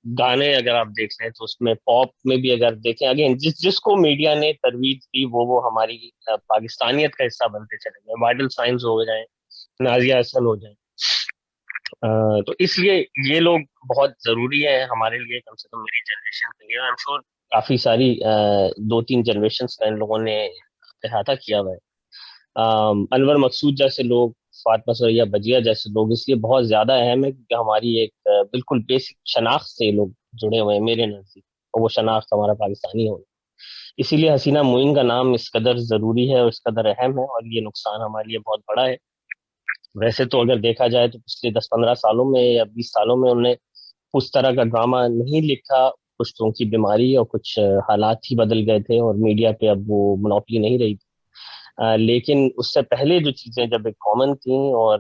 گانے اگر آپ دیکھ لیں تو اس میں پاپ میں بھی اگر دیکھیں، اگین جس کو میڈیا نے ترویج دی وہ ہماری پاکستانیت کا حصہ بنتے چلے گئے. وائٹل سائنس ہو جائیں، نازیہ حسن ہو جائیں. تو اس لیے یہ لوگ بہت ضروری ہے ہمارے لیے، کم سے کم میری جنریشن کے لیے. آئی ایم شیور کافی ساری 2-3 جنریشنس کا ان لوگوں نے احاطہ کیا ہوا ہے. انور مقصود جیسے لوگ، فاطمہ سریا بجیا جیسے لوگ اس لیے بہت زیادہ اہم ہے کیونکہ ہماری ایک بالکل بیسک شناخت سے لوگ جڑے ہوئے ہیں میرے نزدیک، اور وہ شناخت ہمارا پاکستانی ہونا. اسی لیے حسینہ معین کا نام اس قدر ضروری ہے اور اس قدر اہم ہے، اور یہ نقصان ہمارے لیے بہت بڑا ہے. ویسے تو اگر دیکھا جائے تو پچھلے 10-15 سالوں میں یا 20 سالوں میں انہوں نے اس طرح کا ڈرامہ نہیں لکھا. کچھ تو ان کی بیماری اور کچھ حالات ہی بدل گئے تھے، اور میڈیا پہ اب وہ منوپلی نہیں رہی تھی. لیکن اس سے پہلے جو چیزیں جب ایک کامن تھیں اور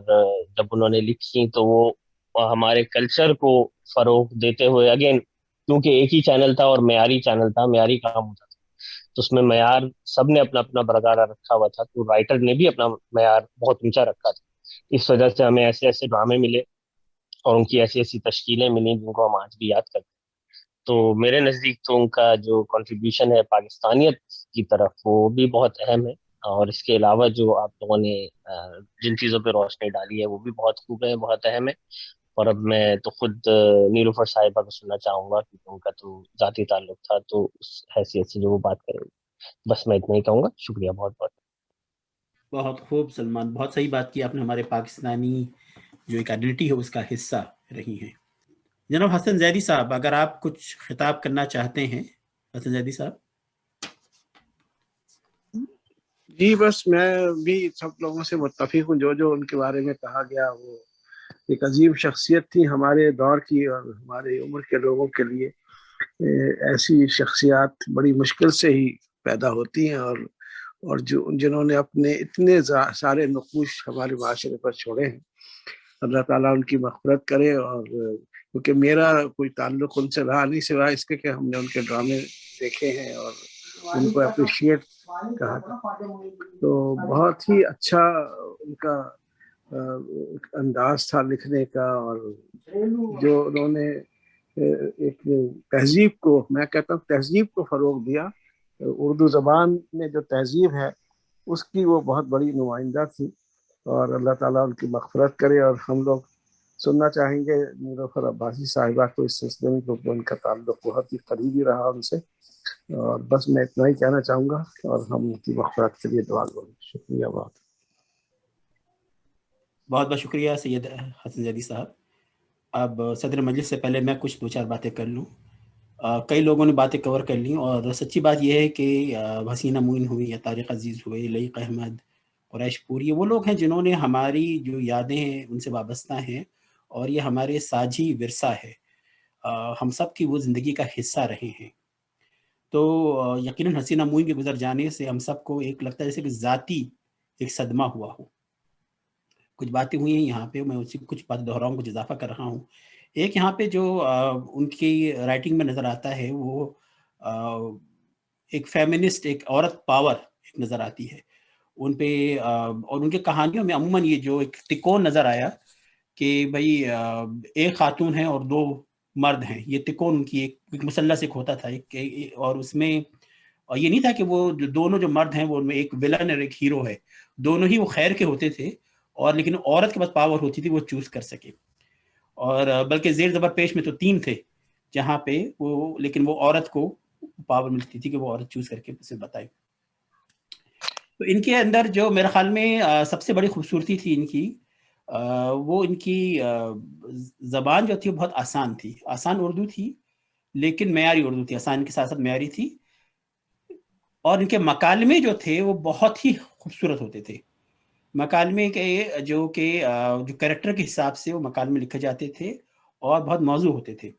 جب انہوں نے لکھی تو وہ ہمارے کلچر کو فروغ دیتے ہوئے، اگین کیونکہ ایک ہی چینل تھا اور معیاری چینل تھا، معیاری کام ہوتا تھا، تو اس میں معیار سب نے اپنا اپنا برقرار رکھا ہوا تھا. تو رائٹر نے بھی اپنا معیار بہت اونچا رکھا تھا. اس وجہ سے ہمیں ایسے ایسے ڈرامے ملے اور ان کی ایسی ایسی تشکیلیں ملیں جن کو ہم آج بھی یاد کرتے ہیں. تو میرے نزدیک تو ان کا جو کنٹریبیوشن ہے پاکستانیت کی طرف وہ بھی بہت اہم ہے. اور اس کے علاوہ جو آپ لوگوں نے جن چیزوں پہ روشنی ڈالی ہے وہ بھی بہت خوب ہے، بہت اہم ہے. اور اب میں تو خود نیلوفر صاحبہ کو سننا چاہوں گا کیونکہ ان کا تو ذاتی تعلق تھا، تو اس حیثیت سے جو وہ بات کریں گے. بس میں اتنا ہی کہوں گا. شکریہ بہت بہت. بہت خوب سلمان، بہت صحیح بات کی آپ نے. ہمارے پاکستانی جو ایک آئیڈینٹی ہے اس کا حصہ رہی ہیں. جناب حسن زیدی صاحب، اگر آپ کچھ خطاب کرنا چاہتے ہیں. حسن زیدی صاحب. جی بس میں بھی سب لوگوں سے متفق ہوں، جو ان کے بارے میں کہا گیا وہ ایک عظیم شخصیت تھی ہمارے دور کی اور ہماری عمر کے لوگوں کے لیے ایسی شخصیات بڑی مشکل سے ہی پیدا ہوتی ہیں، اور جنہوں نے اپنے اتنے سارے نقوش ہمارے معاشرے پر چھوڑے ہیں، اللہ تعالیٰ ان کی مغفرت کرے. اور کیونکہ میرا کوئی تعلق ان سے رہا نہیں سوائے اس کے کہ ہم نے ان کے ڈرامے دیکھے ہیں اور ان کو اپریشیٹ کہا تھا. تو بہت ہی اچھا ان کا انداز تھا لکھنے کا، اور جو انہوں نے ایک تہذیب کو، میں کہتا ہوں تہذیب کو فروغ دیا. اردو زبان میں جو تہذیب ہے اس کی وہ بہت بڑی نمائندہ تھی، اور اللہ تعالیٰ ان کی مغفرت کرے. اور ہم لوگ سننا چاہیں گے نیلوفر عباسی صاحبہ کو اس سلسلے میں، کیونکہ ان کا تعلق بہت ہی قریبی رہا ان سے. اور بس میں اتنا ہی کہنا چاہوں گا، اور ہم ان کی مغفرت کے لیے دعا کریں. شکریہ. بہت بہت شکریہ سید حسن زیدی صاحب. اب صدر مجلس سے پہلے میں کچھ 2-4 باتیں کر لوں. کئی لوگوں نے باتیں کور کر لیں، اور سچی بات یہ ہے کہ حسینہ معین ہوئی یا طارق عزیز ہوئے، لئیق احمد، قریش پور، یہ وہ لوگ ہیں جنہوں نے ہماری جو یادیں ہیں ان سے وابستہ ہیں، اور یہ ہمارے ساجی ورثہ ہے، ہم سب کی وہ زندگی کا حصہ رہے ہیں. تو یقیناً حسینہ معین کے گزر جانے سے ہم سب کو ایک لگتا ہے جیسے کہ ذاتی ایک صدمہ ہوا ہو. کچھ باتیں ہوئی ہیں یہاں پہ، میں اسی کچھ بات دہراؤں، کچھ اضافہ کر رہا ہوں. ایک یہاں پہ جو ان کی رائٹنگ میں نظر آتا ہے وہ ایک فیمنسٹ، ایک عورت پاور ایک نظر آتی ہے ان پہ، اور ان کے کہانیوں میں عموماً یہ جو ایک تکون نظر آیا کہ بھئی ایک خاتون ہے اور 2 مرد ہیں. یہ تکون ان کی ایک مثلث ایک ہوتا تھا، اور اس میں یہ نہیں تھا کہ وہ دونوں جو مرد ہیں وہ ان میں ایک ولن اور ایک ہیرو ہے، دونوں ہی وہ خیر کے ہوتے تھے، اور لیکن عورت کے پاس پاور ہوتی تھی وہ چوز کر سکے. اور بلکہ زیر زبر پیش میں تو 3 تھے جہاں پہ وہ، لیکن وہ عورت کو پاور ملتی تھی کہ وہ عورت چوز کر کے اسے بتائے. تو ان کے اندر جو میرے خیال میں سب سے بڑی خوبصورتی تھی ان کی، وہ ان کی زبان جو تھی بہت آسان تھی، آسان اردو تھی لیکن معیاری اردو تھی، آسان کے ساتھ ساتھ معیاری تھی. اور ان کے مکالمے جو تھے وہ بہت ہی خوبصورت ہوتے تھے. مکالمے کے جو کریکٹر کے حساب سے وہ مکالمے لکھے جاتے تھے اور بہت موضوع ہوتے تھے.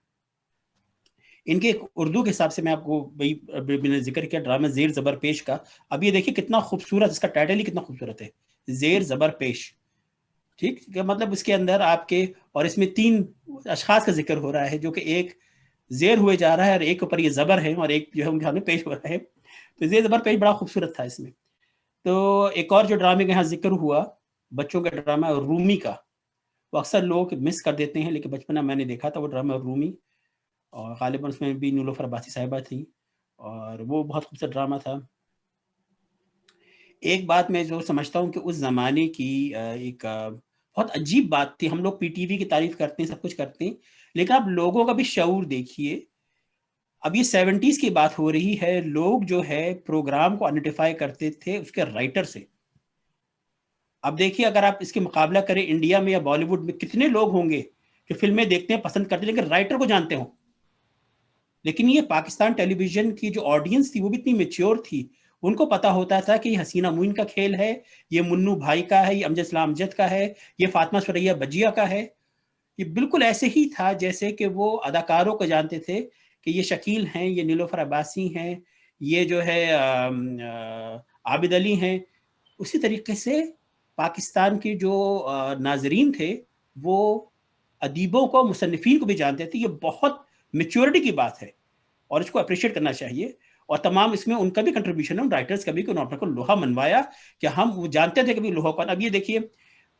ان کے اردو کے حساب سے میں آپ کو میں نے ذکر کیا ڈرامہ زیر زبر پیش کا. اب یہ دیکھیے کتنا خوبصورت، اس کا ٹائٹل ہی کتنا خوبصورت ہے، زیر زبر پیش. ٹھیک، مطلب اس کے اندر آپ کے، اور اس میں 3 اشخاص کا ذکر ہو رہا ہے جو کہ ایک زیر ہوئے جا رہا ہے اور ایک اوپر یہ زبر ہے اور ایک جو ہے ان کے سامنے پیش ہو رہا ہے. تو زیر زبر پیش بڑا خوبصورت تھا اس میں. تو ایک اور جو ڈرامے کا یہاں ذکر ہوا بچوں کا ڈرامہ رومی کا، وہ اکثر لوگ مس کر دیتے ہیں، لیکن بچپن میں نے دیکھا تھا وہ ڈرامہ رومی، اور غالباً اس میں بھی نیلوفر عباسی صاحبہ تھیں، اور وہ بہت خوبصورت ڈرامہ تھا. ایک بات میں جو سمجھتا ہوں کہ اس زمانے کی ایک بہت عجیب بات تھی، ہم لوگ پی ٹی وی کی تعریف کرتے ہیں، سب کچھ کرتے ہیں، لیکن آپ لوگوں کا بھی شعور دیکھیے. اب یہ 70s کی بات ہو رہی ہے، لوگ جو ہے پروگرام کو آئیڈینٹیفائی کرتے تھے اس کے رائٹر سے. اب دیکھیے اگر آپ اس کے مقابلہ کریں انڈیا میں یا بالی ووڈ میں، کتنے لوگ ہوں گے جو فلمیں دیکھتے ہیں، پسند کرتے ہیں، لیکن رائٹر کو جانتے ہوں. لیکن یہ پاکستان ٹیلی ویژن کی جو آڈینس تھی وہ بھی اتنی میچور تھی، ان کو پتا ہوتا تھا کہ یہ حسینہ معین کا کھیل ہے، یہ منو بھائی کا ہے، یہ امجد اسلام امجد کا ہے، یہ فاطمہ سریا بجیا کا ہے. یہ بالکل ایسے ہی تھا جیسے کہ وہ اداکاروں کو جانتے تھے کہ یہ شکیل ہیں، یہ نیلوفر عباسی ہیں، یہ جو ہے عابد علی ہیں. اسی طریقے سے پاکستان کے جو ناظرین تھے وہ ادیبوں کو، مصنفین کو بھی جانتے تھے. یہ بہت میچورٹی کی بات ہے اور اس کو اپریشیٹ کرنا چاہیے. اور تمام اس میں ان کا بھی کنٹریبیوشن ہے، ان رائٹرز کا بھی، کہ انہوں نے اپنے کو لوہا منوایا کہ ہم وہ جانتے تھے کہ بھی لوہا کون. اب یہ دیکھیے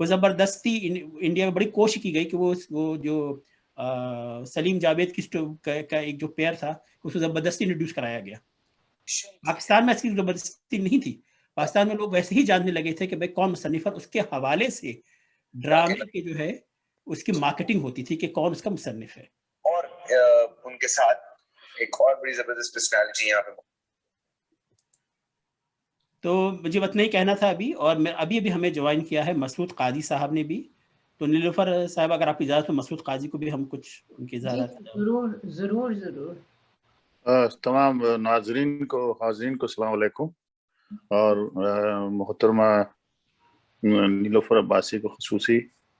وہ زبردستی انڈیا میں بڑی کوشش کی گئی کہ وہ جو سلیم جاوید کا ایک جو پیئر تھا اس کو زبردستی انٹروڈیوس کرایا گیا. پاکستان میں ایسی زبردستی نہیں تھی، پاکستان میں لوگ ویسے ہی جاننے لگے تھے کہ بھائی کون مصنف ہے، اس کے حوالے سے ڈرامے کے جو ہے اس کی مارکیٹنگ ہوتی تھی کہ کون اس کا مصنف ہے. اور ان کے ساتھ ایک اور بڑی زبردست پرسنالٹی یہاں پہ. تو مجھے بس نہیں کہنا تھا ابھی، اور ابھی ہمیں جوائن کیا ہے مسعود قاضی صاحب نے بھی. تو نیلوفر صاحب اگر آپ کی اجازت ہو، مسعود قاضی کو بھی ہم کچھ ان کے اظہارات. ضرور ضرور. تمام ناظرین کو، حاضرین کو السلام علیکم، اور محترمہ نیلوفر عباسی کو خصوصی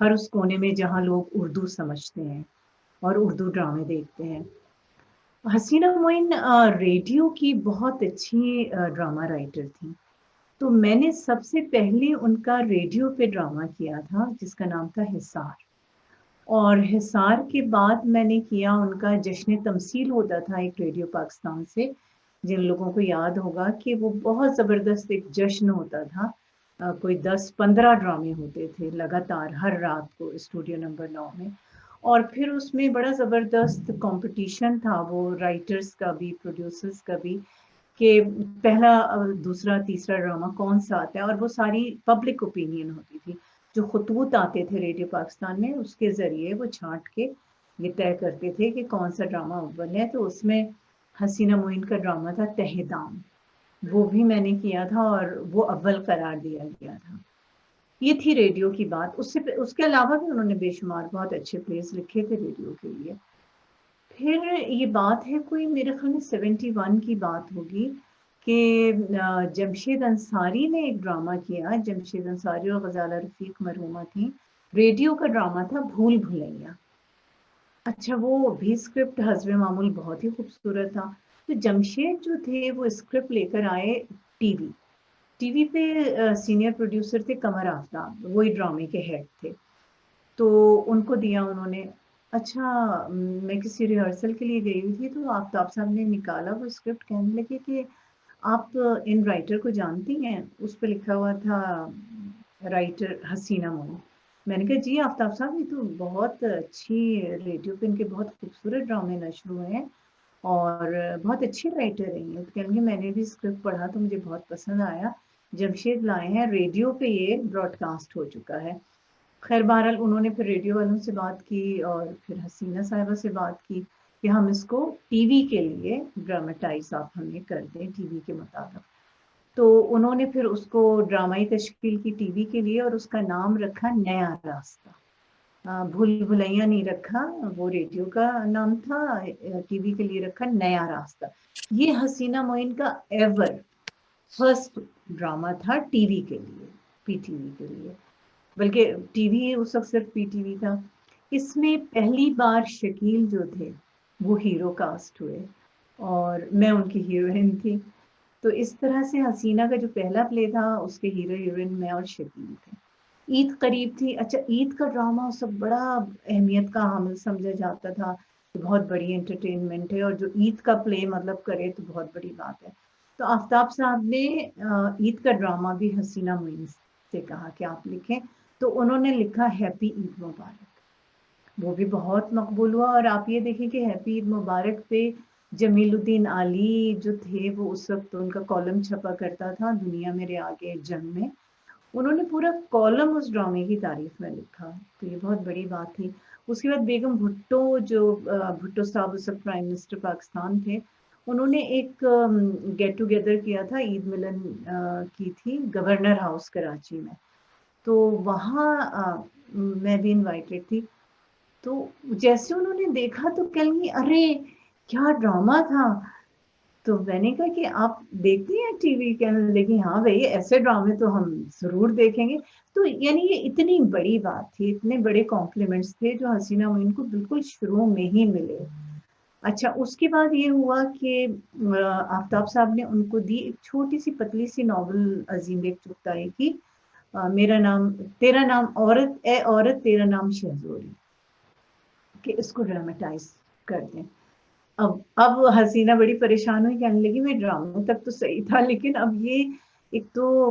ہر اس کونے میں جہاں لوگ اردو سمجھتے ہیں اور اردو ڈرامے دیکھتے ہیں. حسینہ معین ریڈیو کی بہت اچھی ڈرامہ رائٹر تھی. تو میں نے سب سے پہلے ان کا ریڈیو پہ ڈرامہ کیا تھا جس کا نام تھا حصار. اور حصار کے بعد میں نے کیا ان کا جشن تمثیل ہوتا تھا ایک ریڈیو پاکستان سے. جن لوگوں کو یاد ہوگا کہ وہ بہت زبردست ایک جشن ہوتا تھا. کوئی 10-15 ڈرامے ہوتے تھے لگاتار ہر رات کو اسٹوڈیو نمبر 9 میں. اور پھر اس میں بڑا زبردست کمپٹیشن تھا وہ رائٹرز کا بھی پروڈیوسرز کا بھی کہ پہلا دوسرا تیسرا ڈرامہ کون سا آتا ہے. اور وہ ساری پبلک اوپینین ہوتی تھی. جو خطوط آتے تھے ریڈیو پاکستان میں اس کے ذریعے وہ چھانٹ کے یہ طے کرتے تھے کہ کون سا ڈرامہ اول ہے. تو اس میں حسینہ معین کا ڈرامہ تھا تہ دام. وہ بھی میں نے کیا تھا اور وہ اول قرار دیا گیا تھا. یہ تھی ریڈیو کی بات. اس کے علاوہ بھی انہوں نے بے شمار بہت اچھے پلیز لکھے تھے ریڈیو کے لیے. پھر یہ بات ہے کوئی میرے خیال میں 71 کی بات ہوگی کہ جمشید انصاری نے ایک ڈرامہ کیا. جمشید انصاری اور غزالہ رفیق مرحومہ تھیں. ریڈیو کا ڈرامہ تھا بھول بھلیا. اچھا وہ بھی اسکرپٹ حسب معمول بہت ہی خوبصورت تھا. تو جمشید جو تھے وہ اسکرپٹ لے کر آئے ٹی وی پہ سینئر پروڈیوسر تھے قمر آفتاب. وہی ڈرامے کے ہیڈ تھے. تو ان کو دیا انہوں نے. اچھا میں کسی ریہرسل کے لیے گئی ہوئی تھی تو آفتاب صاحب نے نکالا وہ اسکرپٹ. کہنے لگے کہ آپ ان رائٹر کو جانتی ہیں؟ اس پہ لکھا ہوا تھا رائٹر حسینہ معین. میں نے کہا جی آفتاب صاحب یہ تو بہت اچھی ریڈیو پہ ان کے بہت خوبصورت ڈرامے نشر ہوئے ہیں اور بہت اچھی رائٹر رہی ہیں. تو کہیں گے میں نے بھی اسکرپٹ پڑھا تو مجھے بہت پسند آیا. جمشید لائے ہیں ریڈیو پہ یہ براڈ کاسٹ ہو چکا ہے. خیر بہرحال انہوں نے پھر ریڈیو والوں سے بات کی اور پھر حسینہ صاحبہ سے بات کی کہ ہم اس کو ٹی وی کے لیے ڈراماٹائز آپ ہمیں کر دیں ٹی وی کے مطابق. تو انہوں نے پھر اس کو ڈرامائی تشکیل کی ٹی وی کے لیے اور اس کا نام رکھا نیا راستہ. بھول بھلیاں نہیں رکھا, وہ ریڈیو کا نام تھا. ٹی وی کے لیے رکھا نیا راستہ. یہ حسینہ معین کا ایور فرسٹ ڈرامہ تھا ٹی وی کے لیے, پی ٹی وی کے لیے. بلکہ ٹی وی اس وقت صرف پی ٹی وی تھا. اس میں پہلی بار شکیل جو تھے وہ ہیرو کاسٹ ہوئے اور میں ان کی ہیروئن تھی. تو اس طرح سے حسینہ کا جو پہلا پلے تھا اس کے ہیرو ہیروئن میں اور شکیل تھے. عید قریب تھی. اچھا عید کا ڈرامہ سب بڑا اہمیت کا حامل سمجھا جاتا تھا. بہت بڑی انٹرٹینمنٹ ہے اور جو عید کا پلے مطلب کرے تو بہت بڑی بات ہے. تو آفتاب صاحب نے عید کا ڈرامہ بھی حسینہ معین سے کہا کہ آپ لکھیں. تو انہوں نے لکھا ہیپی عید مبارک. وہ بھی بہت مقبول ہوا. اور آپ یہ دیکھیں کہ ہیپی عید مبارک پہ جمیل الدین علی جو تھے وہ اس وقت ان کا کالم چھپا کرتا تھا دنیا میرے آگے جنگ میں. انہوں نے پورا کالم اس ڈرامے کی تعریف میں لکھا. تو یہ بہت بڑی بات تھی. اس کے بعد بیگم بھٹو جو بھٹو صاحب اس وقت پرائم منسٹر پاکستان تھے, انہوں نے ایک گیٹ ٹوگیدر کیا تھا, عید ملن کی تھی گورنر ہاؤس کراچی میں. تو وہاں میں بھی انوائٹڈ تھی. تو جیسے انہوں نے دیکھا تو کہیں گے ارے کیا ڈرامہ تھا. تو میں نے کہا کہ آپ دیکھتے ہیں ٹی وی؟ کہنے لگی ہاں بھائی ایسے ڈرامے تو ہم ضرور دیکھیں گے. تو یعنی یہ اتنی بڑی بات تھی, اتنے بڑے کمپلیمنٹس تھے جو حسینہ معین کو بالکل شروع میں ہی ملے. اچھا اس کے بعد یہ ہوا کہ آفتاب صاحب نے ان کو دی ایک چھوٹی سی پتلی سی ناول عظیم ایک چغتائی کی, میرا نام تیرا نام عورت, اے عورت تیرا نام شہزوری, کہ اس کو ڈراماٹائز کر دیں. اب حسینہ بڑی پریشان ہوئی, کہنے لگی میں ڈراموں تک تو صحیح تھا لیکن اب یہ ایک تو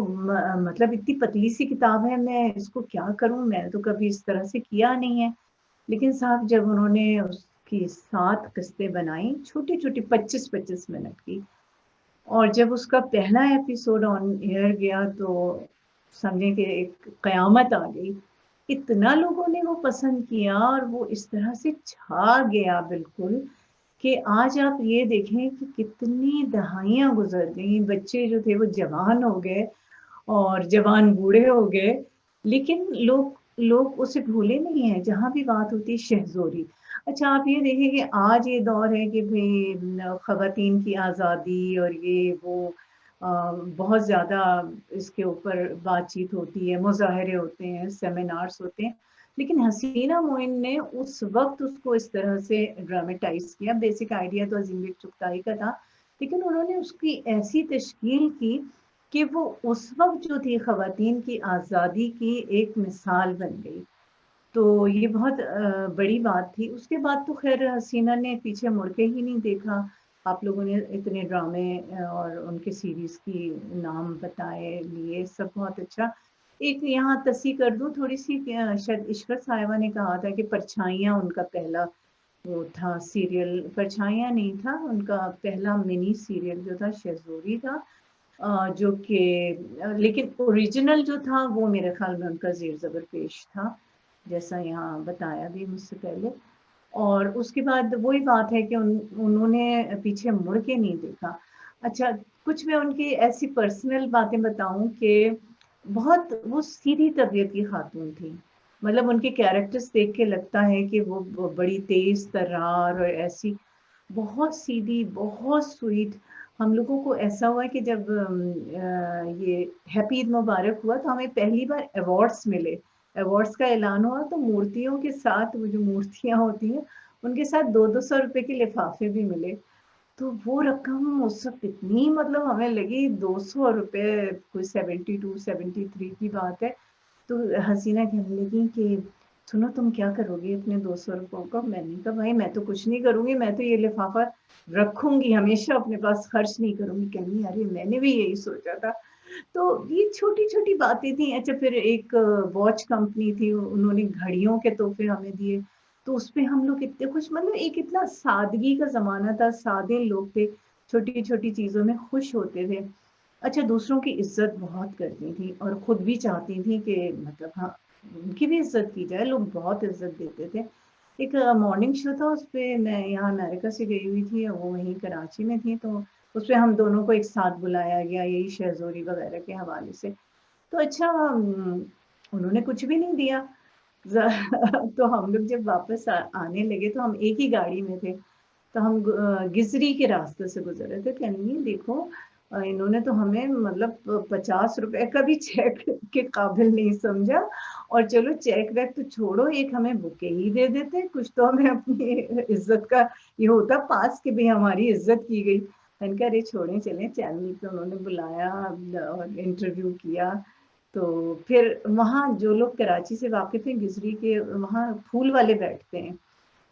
مطلب اتنی پتلی سی کتاب ہے, میں اس کو کیا کروں, میں نے تو کبھی اس طرح سے کیا نہیں ہے. لیکن صاحب جب انہوں نے اس کی 7 قسطیں بنائیں چھوٹی چھوٹی 25-25 منٹ کی, اور جب اس کا پہلا ایپیسوڈ آن ایئر گیا تو سمجھیں کہ ایک قیامت آ گئی. اتنا لوگوں نے وہ پسند کیا اور وہ اس طرح سے چھا گیا بالکل کہ آج آپ یہ دیکھیں کہ کتنی دہائیاں گزر گئیں. بچے جو تھے وہ جوان ہو گئے اور جوان بوڑھے ہو گئے, لیکن لوگ اسے بھولے نہیں ہیں. جہاں بھی بات ہوتی ہے شہزوری. اچھا آپ یہ دیکھیں کہ آج یہ دور ہے کہ بھئی خواتین کی آزادی اور یہ وہ بہت زیادہ اس کے اوپر بات چیت ہوتی ہے, مظاہرے ہوتے ہیں, سیمینارز ہوتے ہیں. لیکن حسینہ معین نے اس وقت اس کو اس طرح سے ڈراماٹائز کیا. بیسک آئیڈیا تو عظیم بیگ چغتائی کا تھا، لیکن انہوں نے اس کی ایسی تشکیل کی کہ وہ اس وقت جو تھی خواتین کی آزادی کی ایک مثال بن گئی. تو یہ بہت بڑی بات تھی. اس کے بعد تو خیر حسینہ نے پیچھے مڑ کے ہی نہیں دیکھا. آپ لوگوں نے اتنے ڈرامے اور ان کے سیریز کی نام بتائے لیے، سب بہت اچھا. ایک یہاں تصحیح کر دوں تھوڑی سی، شاید عشرت صاحبہ نے کہا تھا کہ پرچھائیاں ان کا پہلا وہ تھا سیریل. پرچھائیاں نہیں تھا، ان کا پہلا منی سیریل جو تھا شہزوری تھا، جو کہ لیکن اوریجنل جو تھا وہ میرے خیال میں ان کا زیر زبر پیش تھا، جیسا یہاں بتایا بھی مجھ سے پہلے. اور اس کے بعد وہی بات ہے کہ انہوں نے پیچھے مڑ کے نہیں دیکھا. اچھا کچھ میں ان کی ایسی پرسنل باتیں بتاؤں کہ بہت وہ سیدھی طبیعت کی خاتون تھی. مطلب ان کے کیریکٹرز دیکھ کے لگتا ہے کہ وہ بڑی تیز ترار اور ایسی بہت سیدھی، بہت سویٹ. ہم لوگوں کو ایسا ہوا کہ جب یہ ہیپی عید مبارک ہوا تو ہمیں پہلی بار ایوارڈس ملے. ایوارڈس کا اعلان ہوا تو مورتیوں کے ساتھ، وہ جو مورتیاں ہوتی ہیں ان کے ساتھ 200 روپے کے لفافے بھی ملے. تو وہ رقم اس وقت اتنی مطلب ہمیں لگی 200 روپے، کوئی 72 73 کی بات ہے. تو حسینہ کہنے لگی کہ سنو تم کیا کرو گی اپنے 200 روپوں کا؟ میں نے کہا بھائی میں تو کچھ نہیں کروں گی، میں تو یہ لفافہ رکھوں گی ہمیشہ اپنے پاس، خرچ نہیں کروں گی. کہنی یار میں نے بھی یہی سوچا تھا. تو یہ چھوٹی چھوٹی باتیں تھیں. اچھا پھر ایک واچ کمپنی تھی، انہوں نے گھڑیوں کے تحفے ہمیں دیے، تو اس پہ ہم لوگ اتنے خوش. مطلب ایک اتنا سادگی کا زمانہ تھا، سادے لوگ تھے، چھوٹی چھوٹی چیزوں میں خوش ہوتے تھے. اچھا دوسروں کی عزت بہت کرتی تھی اور خود بھی چاہتی تھی کہ مطلب ہاں ان کی بھی عزت کی جائے. لوگ بہت عزت دیتے تھے. ایک مارننگ شو تھا، اس پہ میں یہاں امریکہ سے گئی ہوئی تھی، وہ وہیں کراچی میں تھی، تو اس پہ ہم دونوں کو ایک ساتھ بلایا گیا یہی شہزوری وغیرہ کے حوالے سے. تو اچھا انہوں نے کچھ بھی نہیں دیا. تو ہم لوگ جب واپس آنے لگے تو ہم ایک ہی گاڑی میں تھے، تو ہم گزری کے راستے سے گزر رہے تھے. کہنی دیکھو انہوں نے تو ہمیں مطلب 50 روپے کا بھی چیک کے قابل نہیں سمجھا، اور چلو چیک ویک تو چھوڑو، ایک ہمیں بکے ہی دے دیتے، کچھ تو ہمیں اپنی عزت کا یہ ہوتا پاس کہ بھی ہماری عزت کی گئی. میں نے کہا ارے چھوڑیں چلیں. چینل پہ انہوں نے بلایا اور انٹرویو کیا. تو پھر وہاں جو لوگ کراچی سے واقف ہیں گزری کے، وہاں پھول والے بیٹھتے ہیں،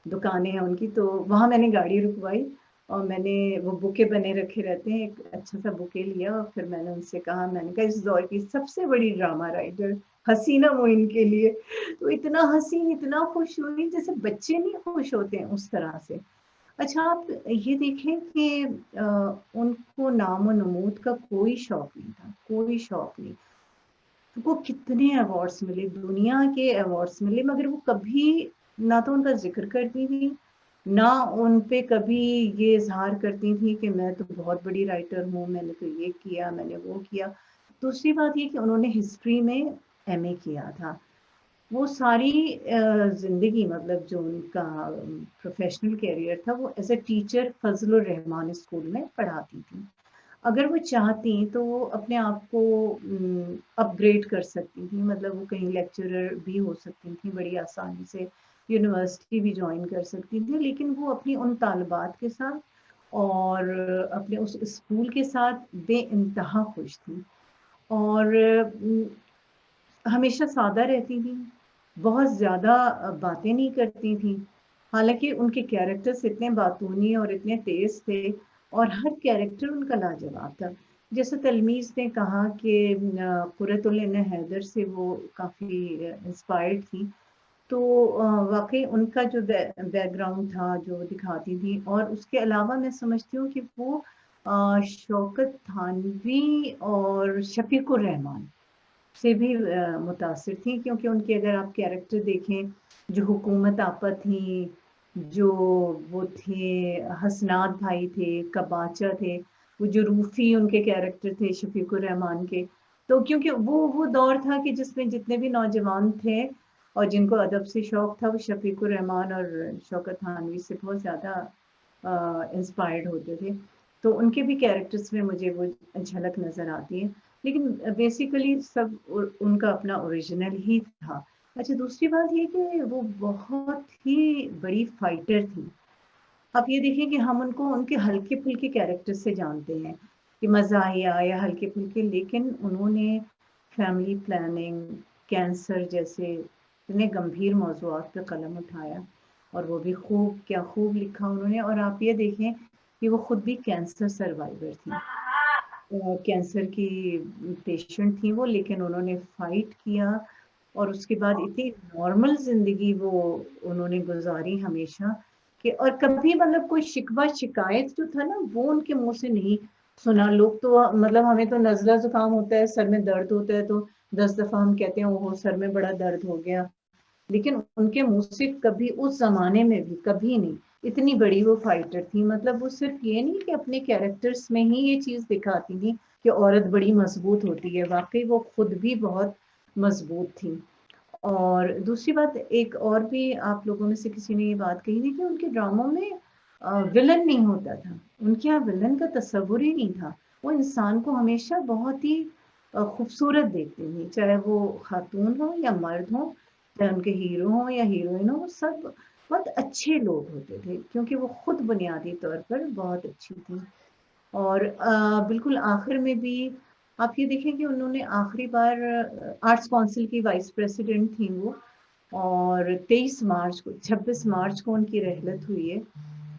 دکانیں ہیں ان کی، تو وہاں میں نے گاڑی رکوائی اور میں نے وہ بکے بنے رکھے رہتے ہیں، ایک اچھا سا بکے لیا اور پھر میں نے ان سے کہا، میں نے کہا اس دور کی سب سے بڑی ڈرامہ رائٹر حسینہ معین کے لیے. تو اتنا ہنسی، اتنا خوش ہوئی جیسے بچے نہیں خوش ہوتے ہیں اس طرح سے. اچھا آپ یہ دیکھیں کہ ان کو نام و نمود کا کوئی شوق نہیں تھا، کوئی شوق نہیں. وہ کتنے ایوارڈس ملے، دنیا کے ایوارڈس ملے، مگر وہ کبھی نہ تو ان کا ذکر کرتی تھی، نہ ان پہ کبھی یہ اظہار کرتی تھی کہ میں تو بہت بڑی رائٹر ہوں، میں نے تو یہ کیا، میں نے وہ کیا. دوسری بات یہ کہ انہوں نے ہسٹری میں ایم اے کیا تھا. وہ ساری زندگی مطلب جو ان کا پروفیشنل کیریئر تھا وہ as a teacher Fazal Rahman school میں پڑھاتی تھی. اگر وہ چاہتی تو وہ اپنے آپ کو اپ گریڈ کر سکتی تھی، مطلب وہ کہیں لیکچرر بھی ہو سکتی تھی بڑی آسانی سے، یونیورسٹی بھی جوائن کر سکتی تھی. لیکن وہ اپنی ان طالبات کے ساتھ اور اپنے اس اسکول کے ساتھ بے انتہا خوش تھی، اور ہمیشہ سادہ رہتی تھی، بہت زیادہ باتیں نہیں کرتی تھیں. حالانکہ ان کے کیریکٹرز اتنے باتونی اور اتنے تیز تھے، اور ہر کیریکٹر ان کا لاجواب تھا. جیسے تلمیذ نے کہا کہ قرۃ العین حیدر سے وہ کافی انسپائرڈ تھی، تو واقعی ان کا جو بیک گراؤنڈ تھا جو دکھاتی تھی. اور اس کے علاوہ میں سمجھتی ہوں کہ وہ شوکت تھانوی اور شفیق الرحمان سے بھی متاثر تھیں، کیونکہ ان کے اگر آپ کیریکٹر دیکھیں، جو حکومت آپا تھیں، جو وہ تھے حسنات بھائی تھے، کباچہ تھے، وہ جو روفی ان کے کیریکٹر تھے شفیق الرحمان کے. تو کیونکہ وہ دور تھا کہ جس میں جتنے بھی نوجوان تھے اور جن کو ادب سے شوق تھا وہ شفیق الرحمان اور شوکت تھانوی سے بہت زیادہ انسپائرڈ ہوتے تھے. تو ان کے بھی کیریکٹرز میں مجھے وہ جھلک نظر آتی ہے. لیکن بیسیکلی سب ان کا اپنا اوریجنل ہی تھا. اچھا دوسری بات یہ کہ وہ بہت ہی بڑی فائٹر تھی. آپ یہ دیکھیں کہ ہم ان کو ان کے ہلکے پھلکے کیریکٹر سے جانتے ہیں کہ مزاحیہ یا ہلکے پھلکے، لیکن انہوں نے فیملی پلاننگ، کینسر جیسے اتنے گمبھیر موضوعات پہ قلم اٹھایا، اور وہ بھی خوب، کیا خوب لکھا انہوں نے. اور آپ یہ دیکھیں کہ وہ خود بھی کینسر سروائیور تھی، کینسر کی پیشنٹ تھی وہ، لیکن انہوں نے فائٹ کیا اور اس کے بعد اتنی نارمل زندگی وہ انہوں نے گزاری ہمیشہ کہ، اور کبھی مطلب کوئی شکوہ شکایت جو تھا نا وہ ان کے منہ سے نہیں سنا. لوگ تو مطلب ہمیں تو نزلہ زکام ہوتا ہے، سر میں درد ہوتا ہے تو 10 دفعہ ہم کہتے ہیں وہ سر میں بڑا درد ہو گیا، لیکن ان کے منہ سے کبھی اس زمانے میں بھی کبھی نہیں. اتنی بڑی وہ فائٹر تھی. مطلب وہ صرف یہ نہیں کہ اپنے کیریکٹرز میں ہی یہ چیز دکھاتی تھی کہ عورت بڑی مضبوط ہوتی ہے، واقعی وہ خود بھی بہت مضبوط تھی. اور دوسری بات ایک اور بھی آپ لوگوں میں سے کسی نے یہ بات کہی تھی کہ ان کے ڈراموں میں ولن نہیں ہوتا تھا، ان کے یہاں ولن کا تصور ہی نہیں تھا. وہ انسان کو ہمیشہ بہت ہی خوبصورت دیکھتے تھے، چاہے وہ خاتون ہو یا مرد ہو، چاہے ان کے ہیرو ہوں یا ہیروئن ہو، وہ سب بہت اچھے لوگ ہوتے تھے کیونکہ وہ خود بنیادی طور پر بہت اچھی تھی. اور بالکل آخر میں بھی آپ یہ دیکھیں کہ انہوں نے آخری بار آرٹس کونسل کی وائس پریسیڈنٹ تھیں وہ، اور 23 مارچ کو 26 مارچ کو ان کی رحلت ہوئی ہے،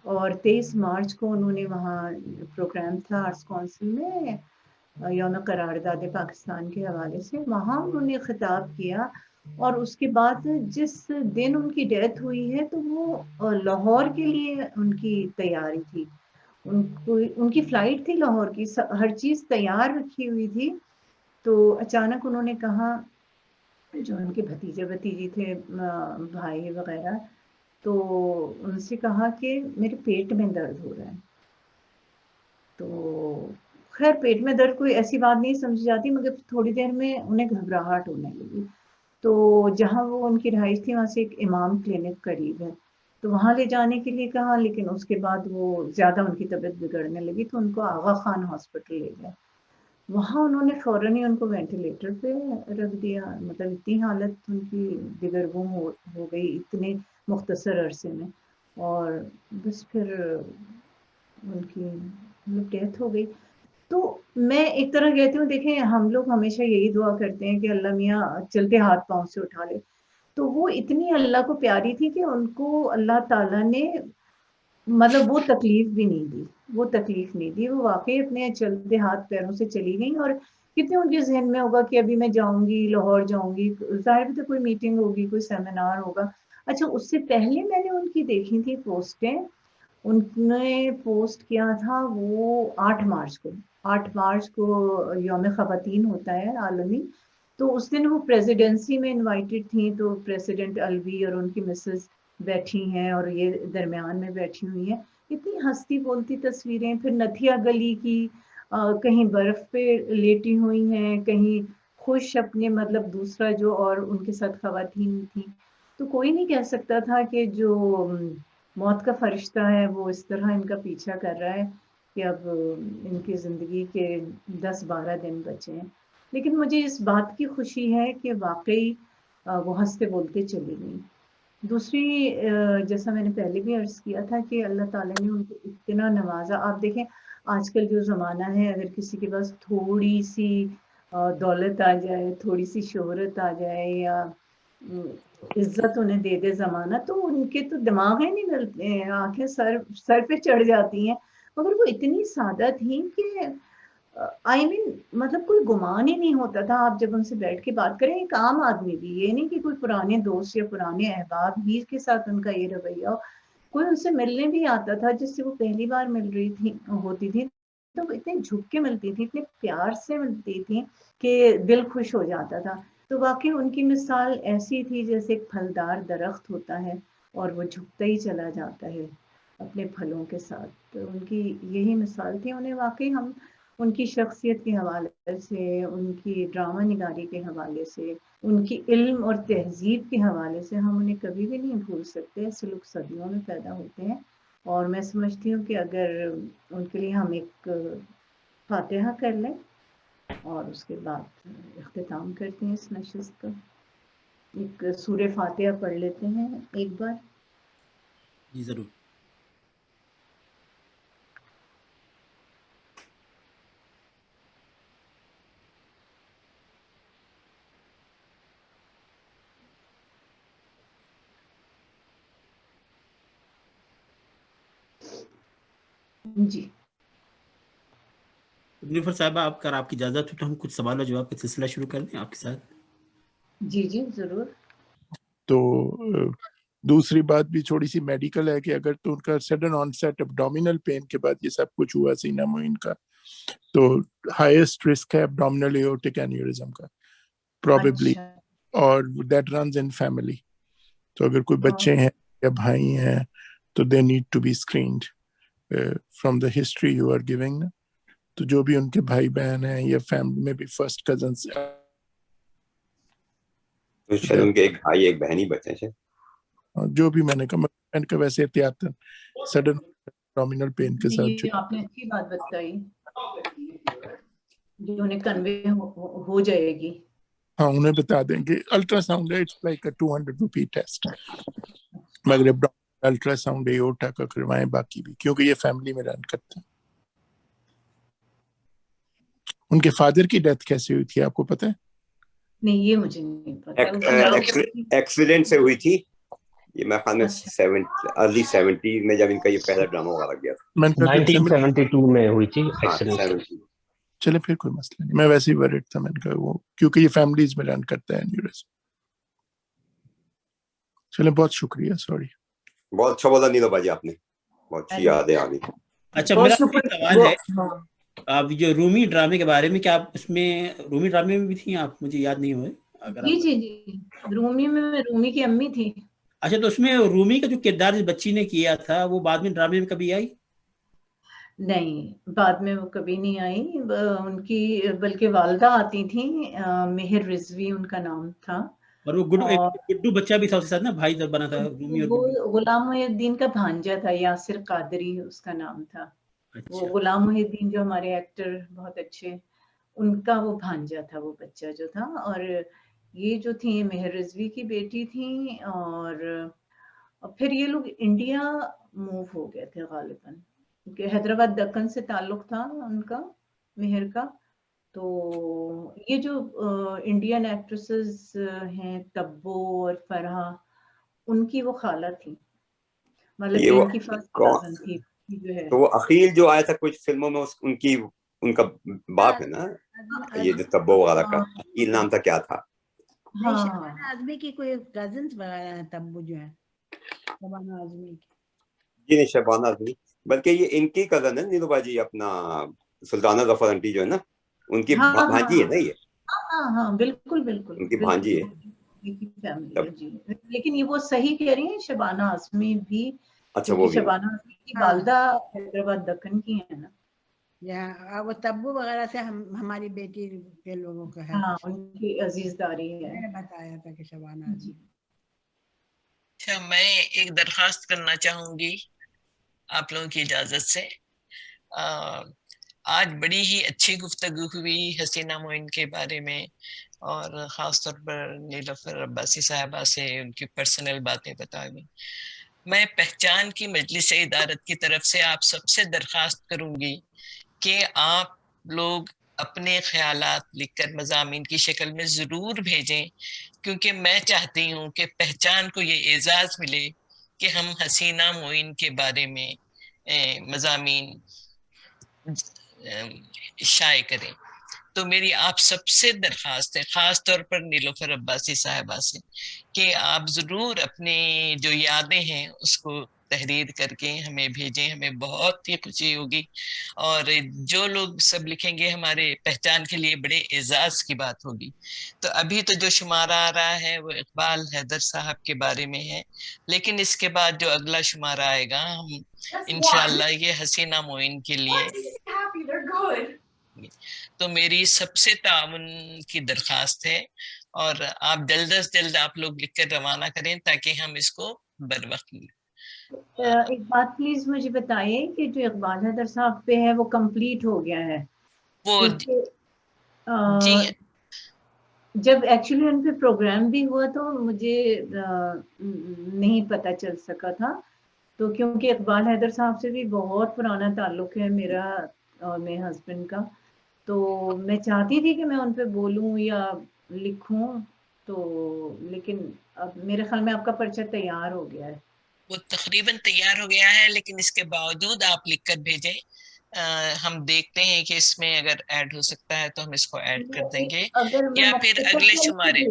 اور 23 مارچ کو انہوں نے وہاں پروگرام تھا آرٹس کونسل میں یوم قرارداد پاکستان کے حوالے سے، وہاں انہوں نے خطاب کیا. اور اس کے بعد جس دن ان کی ڈیتھ ہوئی ہے تو وہ لاہور کے لیے ان کی تیاری تھی، ان کی فلائٹ تھی لاہور کی، ہر چیز تیار رکھی ہوئی تھی. تو اچانک انہوں نے کہا، جو ان کے بھتیجے بھتیجی تھے بھائی وغیرہ، تو ان سے کہا کہ میرے پیٹ میں درد ہو رہا ہے. تو خیر پیٹ میں درد کوئی ایسی بات نہیں سمجھی جاتی، مگر تھوڑی دیر میں انہیں گھبراہٹ ہونے لگی. تو جہاں وہ ان کی رہائش تھی وہاں سے ایک امام کلینک قریب ہے، تو وہاں لے جانے کے لیے کہا، لیکن اس کے بعد وہ زیادہ ان کی طبیعت بگڑنے لگی تو ان کو آغا خان ہاسپٹل لے گئے. وہاں انہوں نے فوراً ہی ان کو وینٹیلیٹر پہ رکھ دیا. مطلب اتنی حالت ان کی دگرگوں ہو گئی اتنے مختصر عرصے میں، اور بس پھر ان کی ڈیتھ ہو گئی. تو میں ایک طرح کہتی ہوں، دیکھیں ہم لوگ ہمیشہ یہی دعا کرتے ہیں کہ اللہ میاں چلتے ہاتھ پاؤں سے اٹھا لے، تو وہ اتنی اللہ کو پیاری تھی کہ ان کو اللہ تعالیٰ نے مطلب وہ تکلیف بھی نہیں دی، وہ تکلیف نہیں دی. وہ واقعی اپنے چلتے ہاتھ پیروں سے چلی گئیں. اور کتنے ان کے ذہن میں ہوگا کہ ابھی میں جاؤں گی لاہور جاؤں گی، ظاہر بھی تو کوئی میٹنگ ہوگی، کوئی سیمینار ہوگا. اچھا اس سے پہلے میں نے ان کی دیکھی تھی پوسٹیں، ان نے پوسٹ کیا تھا وہ 8 مارچ کو یوم خواتین ہوتا ہے عالمی، تو اس دن وہ پریزیڈنسی میں انوائٹڈ تھیں. تو پریزیڈنٹ الوی اور ان کی مسز بیٹھی ہیں اور یہ درمیان میں بیٹھی ہوئی ہیں. اتنی ہنستی بولتی تصویریں. پھر نتھیا گلی کی کہیں برف پہ لیٹی ہوئی ہیں، کہیں خوش اپنے مطلب دوسرا جو اور ان کے ساتھ خواتین تھیں. تو کوئی نہیں کہہ سکتا تھا کہ جو موت کا فرشتہ ہے وہ اس طرح ان کا پیچھا کر رہا ہے کہ اب ان کی زندگی کے 10-12 دن بچے ہیں. لیکن مجھے اس بات کی خوشی ہے کہ واقعی وہ ہنستے بولتے چلی گئیں. دوسری جیسا میں نے پہلے بھی عرض کیا تھا کہ اللہ تعالیٰ نے ان کو اتنا نوازا. آپ دیکھیں آج کل جو زمانہ ہے، اگر کسی کے پاس تھوڑی سی دولت آ جائے، تھوڑی سی شہرت آ جائے یا عزت انہیں دے دے زمانہ، تو ان کے تو دماغ ہی نہیں ملتے ہیں، آنکھیں سر پہ چڑھ جاتی ہیں. مگر وہ اتنی سادہ تھیں کہ مطلب کوئی گمان ہی نہیں ہوتا تھا. آپ جب ان سے بیٹھ کے بات کریں، ایک عام آدمی بھی، یہ نہیں کہ کوئی پرانے دوست یا پرانے احباب ہی کے ساتھ ان کا یہ رویہ ہو، کوئی ان سے ملنے بھی آتا تھا جس سے وہ پہلی بار مل رہی ہوتی تھی تو اتنے جھک کے ملتی تھی، اتنے پیار سے ملتی تھی کہ دل خوش ہو جاتا تھا. تو واقعی ان کی مثال ایسی تھی جیسے ایک پھلدار درخت ہوتا ہے اور وہ جھکتا ہی چلا جاتا ہے اپنے پھلوں کے ساتھ. تو ان کی یہی مثال تھی. انہیں واقعی ہم ان کی شخصیت کے حوالے سے، ان کی ڈرامہ نگاری کے حوالے سے، ان کی علم اور تہذیب کے حوالے سے ہم انہیں کبھی بھی نہیں بھول سکتے. ایسے لوگ صدیوں میں پیدا ہوتے ہیں. اور میں سمجھتی ہوں کہ اگر ان کے لیے ہم ایک فاتحہ کر لیں اور اس کے بعد اختتام کرتے ہیں اس نشست کا. ایک سورہ فاتحہ پڑھ لیتے ہیں ایک بار. جی ضرور. جی نیلوفر صاحبہ اگر آپ کی اجازت ہو تو ہم کچھ سوال و جواب کا سلسلہ شروع کر دیں آپ کے ساتھ. جی ضرور. تو دوسری بات بھی تھوڑی سی میڈیکل ہے کہ اگر تو ان کا سڈن آن سیٹ ابڈومینل پین کے بعد یہ سب کچھ ہوا حسینہ معین کا, تو ہائیسٹ رسک ہے ابڈومینل ایورٹک اینیورزم کا پروبیبلی, اور دیٹ رنز ان فیملی. تو اگر کوئی بچے ہیں یا بھائی ہیں تو they need to be screened from the history you are giving. تو جو بھی ان کے بھائی بہن ہیں یا فیملی میں بھی فرسٹ کزنس, شاید ان کے ایک بھائی ایک بہن ہی بچے ہیں, جو بھی میں نے کہا ویسے احتیاطاً سڈن ابڈومینل پین کے ساتھ. یہ آپ نے اچھی بات بتائی جو انہیں کنوے ہو جائے گی. ہاں انہیں بتا دیں کہ الٹرا ساؤنڈ ہے, اٹس لائک 200 روپی ٹیسٹ, مگر الٹرا ساؤنڈ ایورٹا کا کروائیں باقی بھی, کیونکہ یہ فیملی میں رن کرتے ہیں. ان کے فادر کی ڈیتھ کیسے ہوئی تھی آپ کو پتہ ہے؟ نہیں یہ مجھے نہیں پتا. ایکسیڈنٹ سے ہوئی تھی. یہ میں خیال میں ارلی 70s میں جب ان کا یہ پہلا ڈرامہ ہوا لگ گیا تھا. 1972 میں ہوئی تھی ایکسیڈنٹ. چلے پھر کوئی مسئلہ نہیں, میں ویسے ہی ورڈ تھا, میں نے کہا وہ کیونکہ یہ فیملیز میں رن کرتا ہے اینیورزم. چلے بہت شکریہ, سوری. بہت اچھا بولا نیلو باجی آپ نے, بہت اچھی یادیں آ گئی. اچھا میرا سوال ہے, آپ جو رومی ڈرامے کے بارے میں, کیا آپ اس میں رومی ڈرامے میں بھی تھیں آپ؟ مجھے یاد نہیں ہوئے. جی رومی میں رومی کی امی تھی. اچھا تو اس میں رومی کا جو کردار جس بچی نے کیا تھا وہ بعد میں ڈرامے میں کبھی آئی؟ نہیں بعد میں وہ کبھی نہیں آئی. ان کی بلکہ والدہ آتی تھیں, مہر رضوی ان کا نام تھا. اور وہ گڈو بچہ بھی تھا اس کے ساتھ نا, بھائی جب بنا تھا رومی اور وہ غلام محی الدین کا بھانجا تھا, یاسر قادری اس کا نام تھا. وہ غلام محی الدین جو ہمارے ایکٹر بہت اچھے, ان کا وہ بھانجا تھا وہ بچہ جو تھا. اور یہ جو تھی مہر رضوی کی بیٹی تھیں, اور پھر یہ لوگ انڈیا موو ہو گئے تھے غالباً, کہ حیدرآباد دکن سے تعلق تھا ان کا مہر کا. تو یہ جو انڈین ایکٹریسز ہیں تبو اور فرحہ, ان کی وہ خالہ تھی, مطلب کہ ان کی فرسٹ کزن تھی جو ہے. تو وہ عقیل جو آیا تھا کچھ فلموں میں, ان کا باپ ہے نا, یہ جو تبو وغیرہ کا عقیل نام تھا, کیا تھا؟ شبانہ اعظمی کی کوئی کزنس وغیرہ ہیں تبو جو ہے, شبانہ اعظمی کی. جی نہیں شبانہ اعظمی, بلکہ یہ ان کی کزن ہے نیلو باجی, اپنا سلطانہ ظفر آنٹی جو ہے نا, ان کی بھانجی ہے نا یہ. ہاں بالکل بالکل ان کی بھانجی ہے. جی لیکن یہ وہ صحیح کہہ رہی ہیں, شبانہ اعظمی بھی. اچھا وہ بھی شبانہ اعظمی کی والدہ حیدرآباد دکن کی ہے نا. وہ تبو وغیرہ سے ہماری بیٹی کے لوگوں کا ہے. ہاں ان کی عزیز داری ہے. میں نے بتایا تھا کہ شبانہ اعظمی. اچھا میں ایک درخواست کرنا چاہوں گی آپ لوگوں کی اجازت سے. آج بڑی ہی اچھی گفتگو ہوئی حسینہ معین کے بارے میں, اور خاص طور پر نیلوفر عباسی صاحبہ سے ان کی پرسنل باتیں بتائی. میں پہچان کی مجلس ادارت کی طرف سے آپ سب سے درخواست کروں گی کہ آپ لوگ اپنے خیالات لکھ کر مضامین کی شکل میں ضرور بھیجیں, کیونکہ میں چاہتی ہوں کہ پہچان کو یہ اعزاز ملے کہ ہم حسینہ معین کے بارے میں مضامین شائع کریں. تو میری آپ سب سے درخواست ہے, خاص طور پر نیلوفر عباسی صاحبہ سے, کہ آپ ضرور اپنی جو یادیں ہیں اس کو تحریر کر کے ہمیں بھیجیں, ہمیں بہت ہی خوشی ہوگی. اور جو لوگ سب لکھیں گے ہمارے پہچان کے لیے بڑے اعزاز کی بات ہوگی. تو ابھی تو جو شمارہ آ رہا ہے وہ اقبال حیدر صاحب کے بارے میں ہے, لیکن اس کے بعد جو اگلا شمارہ آئے گا ہم انشاءاللہ یہ حسینہ معین کے لیے. تو میری سب سے تعاون کی درخواست ہے, اور آپ جلد از جلد آپ لوگ لکھ کر روانہ کریں تاکہ ہم اس کو بر وقت. ایک بات پلیز مجھے بتائیے کہ جو اقبال حیدر صاحب پہ ہے وہ کمپلیٹ ہو گیا ہے؟ وہ جی جب ایکچولی ان پہ پروگرام بھی ہوا تو مجھے نہیں پتہ چل سکا تھا، تو کیونکہ اقبال حیدر صاحب سے بھی بہت پرانا تعلق ہے میرا اور میرے ہسبینڈ کا، تو میں چاہتی تھی کہ میں ان پہ بولوں یا لکھوں، تو لیکن اب میرے خیال میں آپ کا پرچہ تیار ہو گیا ہے. وہ تقریباً تیار ہو گیا ہے، لیکن اس کے باوجود آپ لکھ کر بھیجیں، ہم دیکھتے ہیں کہ اس میں اگر ایڈ ہو سکتا ہے تو ہم اس کو ایڈ کر دیں گے، اگر میں یا پھر مختصر اگلے طور پہ شمارے.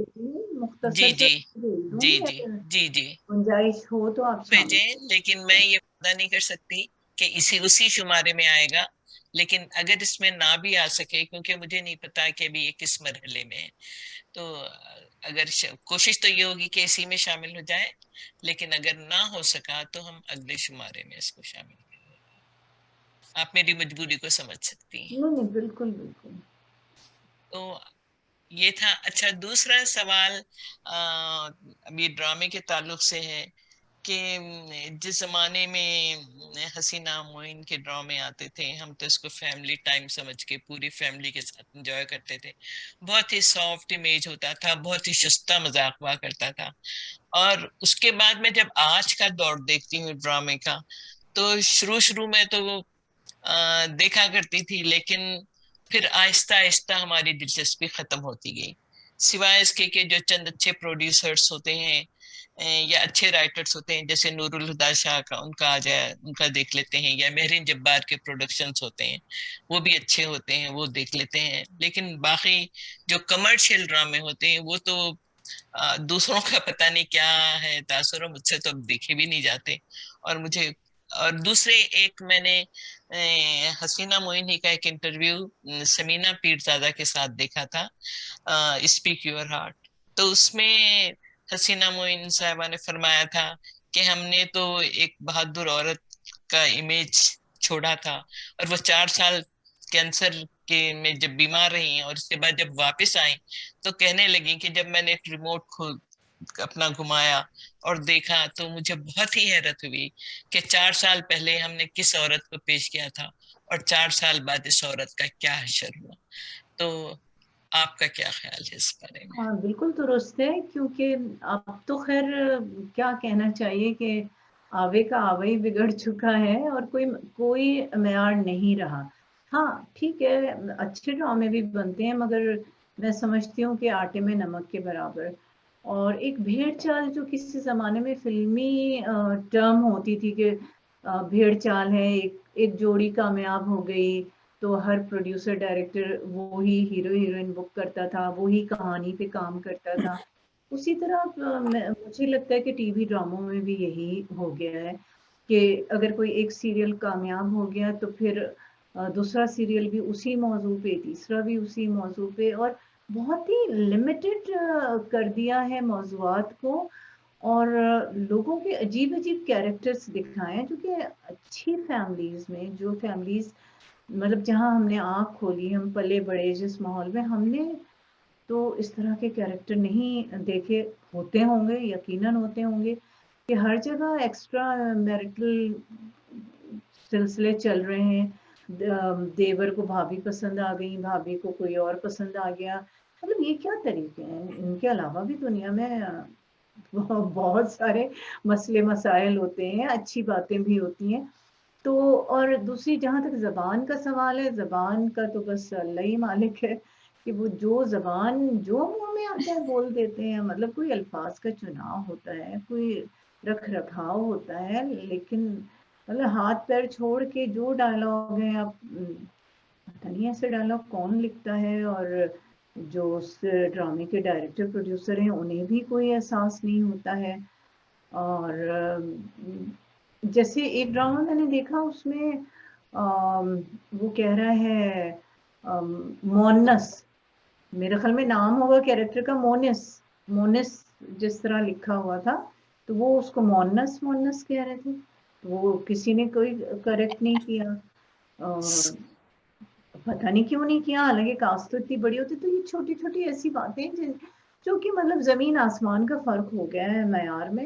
مختصر جی طور جی پہ بھیج دوں جی یا جی پھر جی جی گنجائش ہو تو آپ شامل بھیجیں، لیکن میں یہ وعدہ نہیں کر سکتی کہ اسی شمارے میں آئے گا، لیکن اگر اس میں نہ بھی آ سکے، کیونکہ مجھے نہیں پتا کہ ابھی یہ کس مرحلے میں ہے، تو اگر کوشش تو یہ ہوگی کہ اسی میں شامل ہو جائے، لیکن اگر نہ ہو سکا تو ہم اگلے شمارے میں اس کو شامل کریں. آپ میری مجبوری کو سمجھ سکتی ہیں. نہیں بالکل بالکل. تو یہ تھا. اچھا، دوسرا سوال ابھی ڈرامے کے تعلق سے ہے کہ جس زمانے میں حسینہ معین کے ڈرامے آتے تھے، ہم تو اس کو فیملی ٹائم سمجھ کے پوری فیملی کے ساتھ انجوائے کرتے تھے. بہت ہی سافٹ امیج ہوتا تھا، بہت ہی شستہ مذاق ہوا کرتا تھا. اور اس کے بعد میں جب آج کا دور دیکھتی ہوں ڈرامے کا، تو شروع میں تو دیکھا کرتی تھی، لیکن پھر آہستہ آہستہ ہماری دلچسپی ختم ہوتی گئی، سوائے اس کے کہ جو چند اچھے پروڈیوسرز ہوتے ہیں یا اچھے رائٹرز ہوتے ہیں، جیسے نور الہدیٰ شاہ کا، ان کا آ جائے، ان کا دیکھ لیتے ہیں، یا مہرین جبار کے پروڈکشنز ہوتے ہیں، وہ بھی اچھے ہوتے ہیں، وہ دیکھ لیتے ہیں. لیکن باقی جو کمرشل ڈرامے ہوتے ہیں وہ تو دوسروں کا پتہ نہیں کیا ہے تاثر، مجھ سے تو اب دیکھے بھی نہیں جاتے. اور دوسرے ایک میں نے حسینہ معین ہی کا ایک انٹرویو سمینہ پیرزادہ کے ساتھ دیکھا تھا، اسپیک یور ہارٹ. تو اس میں حسینہ معین صاحبہ نے فرمایا تھا کہ ہم نے تو ایک بہادر عورت کا امیج چھوڑا تھا، اور وہ 4 سال کینسر کے میں جب بیمار رہی ہیں اور اس کے بعد جب واپس آئیں تو کہنے لگیں کہ جب میں نے ایک ریموٹ اپنا گھمایا اور دیکھا تو مجھے بہت ہی حیرت ہوئی کہ 4 سال پہلے ہم نے کس عورت کو پیش کیا تھا اور 4 سال بعد اس عورت کا کیا حشر ہوا. تو آپ کا کیا خیال ہے اس بارے میں؟ ہاں بالکل درست ہے، کیونکہ اب تو خیر کیا کہنا چاہیے کہ آوے کا آوے ہی بگڑ چکا ہے اور کوئی معیار نہیں رہا. ہاں ٹھیک ہے، اچھے ڈرامے بھی بنتے ہیں، مگر میں سمجھتی ہوں کہ آٹے میں نمک کے برابر. اور ایک بھیڑ چال جو کسی زمانے میں فلمی ٹرم ہوتی تھی کہ بھیڑ چال ہے، ایک جوڑی کامیاب ہو گئی تو ہر پروڈیوسر ڈائریکٹر وہی ہیرو ہیروئن بک کرتا تھا، وہی کہانی پہ کام کرتا تھا. اسی طرح مجھے لگتا ہے کہ ٹی وی ڈراموں میں بھی یہی ہو گیا ہے کہ اگر کوئی ایک سیریل کامیاب ہو گیا تو پھر دوسرا سیریل بھی اسی موضوع پہ، تیسرا بھی اسی موضوع پہ، اور بہت ہی لمیٹڈ کر دیا ہے موضوعات کو، اور لوگوں کے عجیب عجیب کیریکٹرز دکھائے ہیں. جو کہ اچھی فیملیز میں، جو فیملیز مطلب جہاں ہم نے آنکھ کھولی، ہم پلے بڑے جس ماحول میں، ہم نے تو اس طرح کے کیریکٹر نہیں دیکھے. ہوتے ہوں گے، یقیناً ہوتے ہوں گے، کہ ہر جگہ ایکسٹرا میرٹل سلسلے چل رہے ہیں. دیور کو بھابھی پسند آ گئی، بھابھی کو کوئی اور پسند آ گیا. مطلب یہ کیا طریقے ہیں؟ ان کے علاوہ بھی دنیا میں بہت سارے مسئلے مسائل ہوتے ہیں، اچھی باتیں بھی ہوتی ہیں. تو اور دوسری جہاں تک زبان کا سوال ہے، زبان کا تو بس اللہ ہی مالک ہے کہ وہ جو زبان جو منہ میں آتا ہے بول دیتے ہیں. مطلب کوئی الفاظ کا چناؤ ہوتا ہے، کوئی رکھ رکھاؤ ہوتا ہے، لیکن مطلب ہاتھ پیر چھوڑ کے جو ڈائلاگ ہیں، اب پتہ نہیں ایسے ڈائلاگ کون لکھتا ہے، اور جو اس ڈرامے کے ڈائریکٹر پروڈیوسر ہیں انہیں بھی کوئی احساس نہیں ہوتا ہے. اور جیسے ایک ڈرامہ میں نے دیکھا، اس میں وہ کہہ رہا ہے مونس، میرے خیال میں نام ہوگا کیریکٹر کا مونس جس طرح لکھا ہوا تھا، تو وہ اس کو مونس کہہ رہے تھے. وہ کسی نے کوئی کریکٹ نہیں کیا، پتہ نہیں کیوں نہیں کیا، حالانکہ کاسٹ تو اتنی بڑی ہوتی. تو یہ چھوٹی چھوٹی ایسی باتیں جو کہ مطلب زمین آسمان کا فرق ہو گیا ہے معیار میں.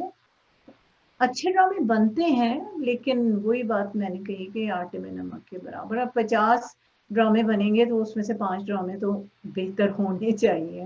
اچھے ڈرامے بنتے ہیں، لیکن وہی بات میں نے کہی کہ آٹے میں نمک کے برابر. اب 50 ڈرامے بنیں گے تو اس میں سے 5 ڈرامے تو بہتر ہونے چاہیے.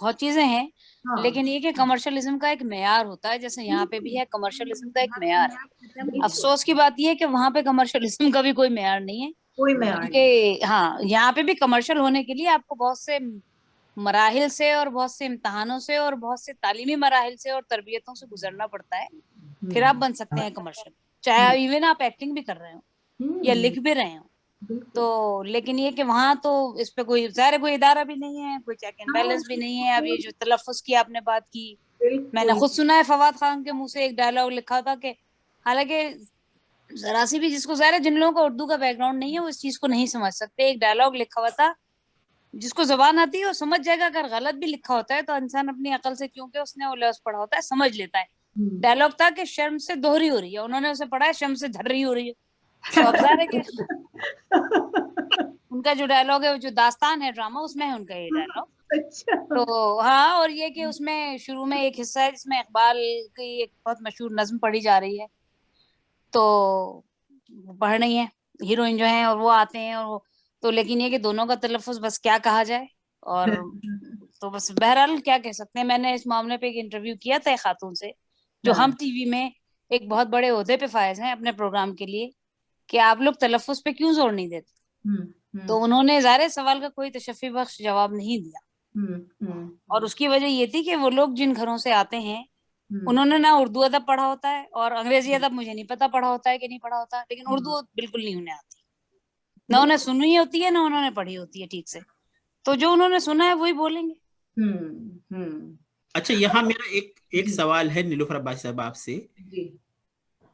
بہت چیزیں ہیں ہاں لیکن یہ کہ کمرشلزم کا ایک معیار ہوتا ہے, جیسے یہاں پہ بھی ہے کمرشلزم کا ایک معیار ہے. افسوس کی بات یہ ہے کہ وہاں پہ کمرشلزم کا بھی کوئی معیار نہیں ہے, کوئی معیار نہیں. کیونکہ ہاں یہاں پہ بھی کمرشل ہونے کے لیے آپ کو بہت سے مراحل سے اور بہت سے امتحانوں سے اور بہت سے تعلیمی مراحل سے اور تربیتوں سے گزرنا پڑتا ہے, پھر آپ بن سکتے ہیں کمرشل, چاہے ایون آپ ایکٹنگ بھی کر رہے ہوں یا لکھ بھی رہے ہوں. تو لیکن یہ کہ وہاں تو اس پہ کوئی ظاہر کوئی ادارہ بھی نہیں ہے, کوئی چیک اینڈ بیلنس بھی نہیں ہے. اب یہ جو تلفظ کی آپ نے بات کی, میں نے خود سنا ہے فواد خان کے منہ سے ایک ڈائلاگ لکھا تھا کہ حالانکہ ذرا سی بھی جس کو ظاہر جن لوگوں کا اردو کا بیک گراؤنڈ نہیں ہے وہ اس چیز کو نہیں سمجھ سکتے. ایک ڈائلاگ لکھا ہوا تھا, جس کو زبان آتی ہے وہ سمجھ جائے گا, اگر غلط بھی لکھا ہوتا ہے تو انسان اپنی عقل سے کیونکہ اس نے وہ لفظ پڑھا ہوتا ہے سمجھ لیتا ہے. ڈائلاگ تھا کہ شرم سے دوہری ہو رہی ہے, انہوں نے اسے پڑھا ہے شرم سے دھرری ہو رہی ہے. تو اب ظاہر ہے کہ ان کا جو ڈائلاگ ہے, جو داستان ہے ڈرامہ, اس میں ہے ان کا یہ ڈائلاگ. تو ہاں, اور یہ کہ اس میں شروع میں ایک حصہ ہے جس میں اقبال کی ایک بہت مشہور نظم پڑھی جا رہی ہے, تو پڑھ رہی ہیں ہیروئن جو ہیں اور وہ آتے ہیں, اور تو لیکن یہ کہ دونوں کا تلفظ بس کیا کہا جائے. اور تو بس بہرحال کیا کہہ سکتے ہیں. میں نے اس معاملے پہ ایک انٹرویو کیا تھا ایک خاتون سے جو ہم ٹی وی میں ایک بہت بڑے عہدے پہ فائز ہیں اپنے پروگرام کے لیے, کہ آپ لوگ تلفظ پہ کیوں زور نہیں دیتے. تو انہوں نے ظاہر سوال کا کوئی تشفی بخش جواب نہیں دیا, اور اس کی وجہ یہ تھی کہ وہ لوگ جن گھروں سے آتے ہیں انہوں نے نہ اردو ادب پڑھا ہوتا ہے, اور انگریزی ادب مجھے نہیں پتا پڑھا ہوتا ہے کہ نہیں پڑھا ہوتا, لیکن اردو بالکل نہیں انہیں آتی, نہ انہیں سنی ہوتی ہے نہ انہوں نے پڑھی ہوتی ہے ٹھیک سے. تو جو انہوں نے سنا ہے وہی بولیں گے. اچھا, یہاں میرا ایک سوال ہے نیلوفر عباسی صاحب آپ سے.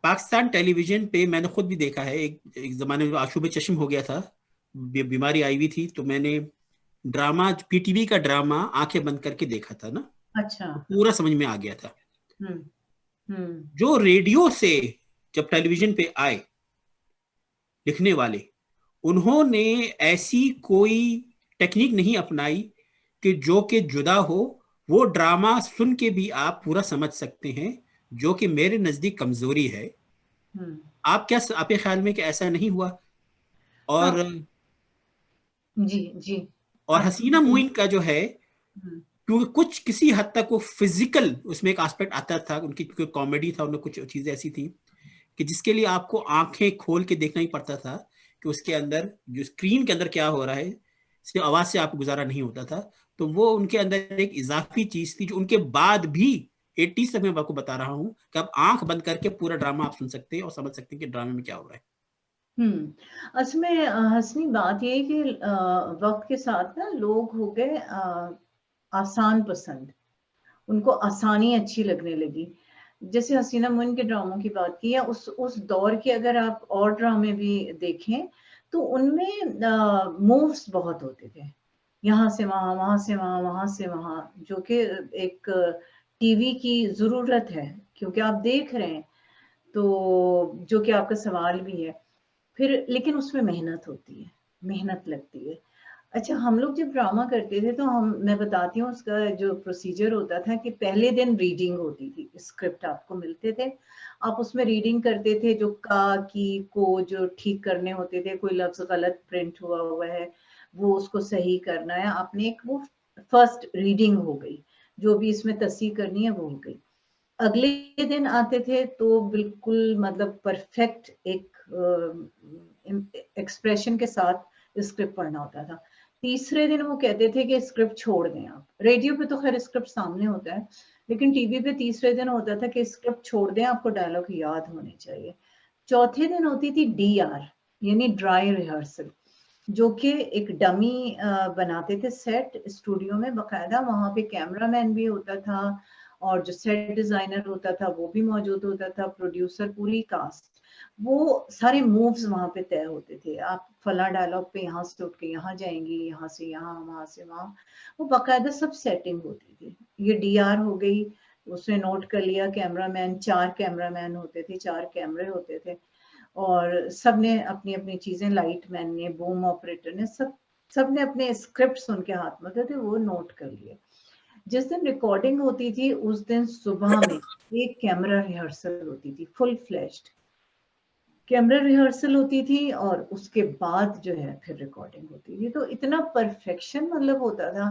پاکستان ٹیلی ویژن پہ میں نے خود بھی دیکھا ہے, ایک زمانے میں آشوب چشم ہو گیا تھا, بیماری آئی ہوئی تھی, تو میں نے ڈرامہ پی ٹی وی کا ڈرامہ آنکھیں بند کر کے دیکھا تھا نا. اچھا, پورا سمجھ میں آ گیا تھا. جو ریڈیو سے جب ٹیلی ویژن پہ آئے لکھنے والے, انہوں نے ایسی کوئی ٹیکنیک نہیں اپنائی کہ جو کہ جدا ہو. وہ ڈرامہ سن کے بھی آپ پورا سمجھ سکتے ہیں, جو کہ میرے نزدیک کمزوری ہے. آپ کیا آپ کے خیال میں کہ ایسا نہیں ہوا؟ اور جی اور حسینہ معین کا جو ہے, کیونکہ کچھ کسی حد تک وہ فزیکل اس میں ایک آسپیکٹ آتا تھا, ان کی کامیڈی تھا, ان میں کچھ چیزیں ایسی تھی کہ جس کے لیے آپ کو آنکھیں کھول کے دیکھنا ہی پڑتا تھا کہ اس کے اندر جو اسکرین کے اندر کیا ہو رہا ہے, صرف آواز سے آپ کو گزارا نہیں ہوتا تھا. تو وہ ان کے اندر ایک اضافی چیز تھی جو ان کے بعد بھی 80s تک میں آپ کو بتا رہا ہوں کہ آپ آنکھ بند کر کے پورا ڈرامہ آپ سن سکتے ہیں اور سمجھ سکتے ہیں کہ ڈرامے میں کیا ہو رہا ہے. اصل میں حسنی بات یہ ہے کہ وقت کے ساتھ نا لوگ ہو گئے آسان پسند, ان کو آسانی اچھی لگنے لگی. جیسے حسینہ معین کے ڈراموں کی بات کی, یا اس دور کے اگر آپ اور ڈرامے بھی دیکھیں تو ان میں مووز بہت ہوتے تھے, یہاں سے وہاں, وہاں سے وہاں, وہاں سے وہاں, جو کہ ایک ٹی وی کی ضرورت ہے کیونکہ آپ دیکھ رہے ہیں, تو جو کہ آپ کا سوال بھی ہے. پھر لیکن اس میں محنت ہوتی ہے, محنت لگتی ہے. اچھا, ہم لوگ جب ڈرامہ کرتے تھے تو میں بتاتی ہوں اس کا جو پروسیجر ہوتا تھا کہ پہلے دن ریڈنگ ہوتی تھی, اسکرپٹ آپ کو ملتے تھے, آپ اس میں ریڈنگ کرتے تھے, جو کا کی کو جو ٹھیک کرنے ہوتے تھے, کوئی لفظ غلط پرنٹ ہوا ہے وہ اس کو صحیح کرنا ہے آپ نے, ایک وہ فرسٹ ریڈنگ ہو گئی, جو بھی اس میں تصحیح کرنی ہے وہ ہو گئی. اگلے دن آتے تھے تو بالکل مطلب پرفیکٹ ایک ایکسپریشن کے ساتھ اسکرپٹ پڑھنا ہوتا تھا. تیسرے دن وہ کہتے تھے کہ اسکرپٹ چھوڑ دیں آپ. ریڈیو پہ تو خیر اسکرپٹ سامنے ہوتا ہے, لیکن ٹی وی پہ تیسرے دن ہوتا تھا کہ اسکرپٹ چھوڑ دیں, آپ کو ڈائلاگ یاد ہونے چاہیے. چوتھے دن ہوتی تھی DR یعنی ڈرائی ریہرسل, جو کہ ایک ڈمی بناتے تھے سیٹ اسٹوڈیو میں باقاعدہ, وہاں پہ کیمرہ مین بھی ہوتا تھا اور جو سیٹ ڈیزائنر ہوتا تھا وہ بھی موجود ہوتا تھا, پروڈیوسر, پوری کاسٹ, وہ سارے مووز وہاں پہ طے ہوتے تھے. آپ فلاں ڈائلاگ پہ یہاں سے اٹھ کے یہاں جائیں گی, یہاں سے یہاں, وہاں سے وہاں, وہ باقاعدہ سب سیٹنگ ہوتی تھی. یہ DR ہو گئی, اس نے نوٹ کر لیا کیمرہ مین, 4 کیمرہ مین ہوتے تھے, 4 کیمرے ہوتے تھے, اور سب نے اپنی اپنی چیزیں, لائٹ مین نے, بوم آپریٹر نے, سب نے اپنے اسکرپٹس ان کے ہاتھ میں تھے وہ نوٹ کر لیے. جس دن ریکارڈنگ ہوتی تھی اس دن صبح میں ایک کیمرہ ریہرسل ہوتی تھی, فل فلیشڈ کیمرہ ریہرسل ہوتی تھی, اور اس کے بعد جو ہے پھر ریکارڈنگ ہوتی تھی. تو اتنا پرفیکشن مطلب ہوتا تھا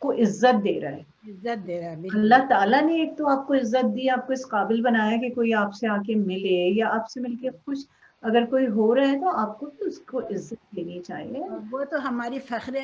کو عزت دے رہا ہے. عزت دے رہا ہے بالکل. اللہ تعالیٰ نے ایک تو آپ کو عزت دی, آپ کو اس قابل بنایا کہ کوئی آپ سے آ کے ملے یا آپ سے مل کے خوش اگر کوئی ہو رہا ہے تو آپ کو تو اس کو عزت دینی چاہیے. وہ تو ہماری فخر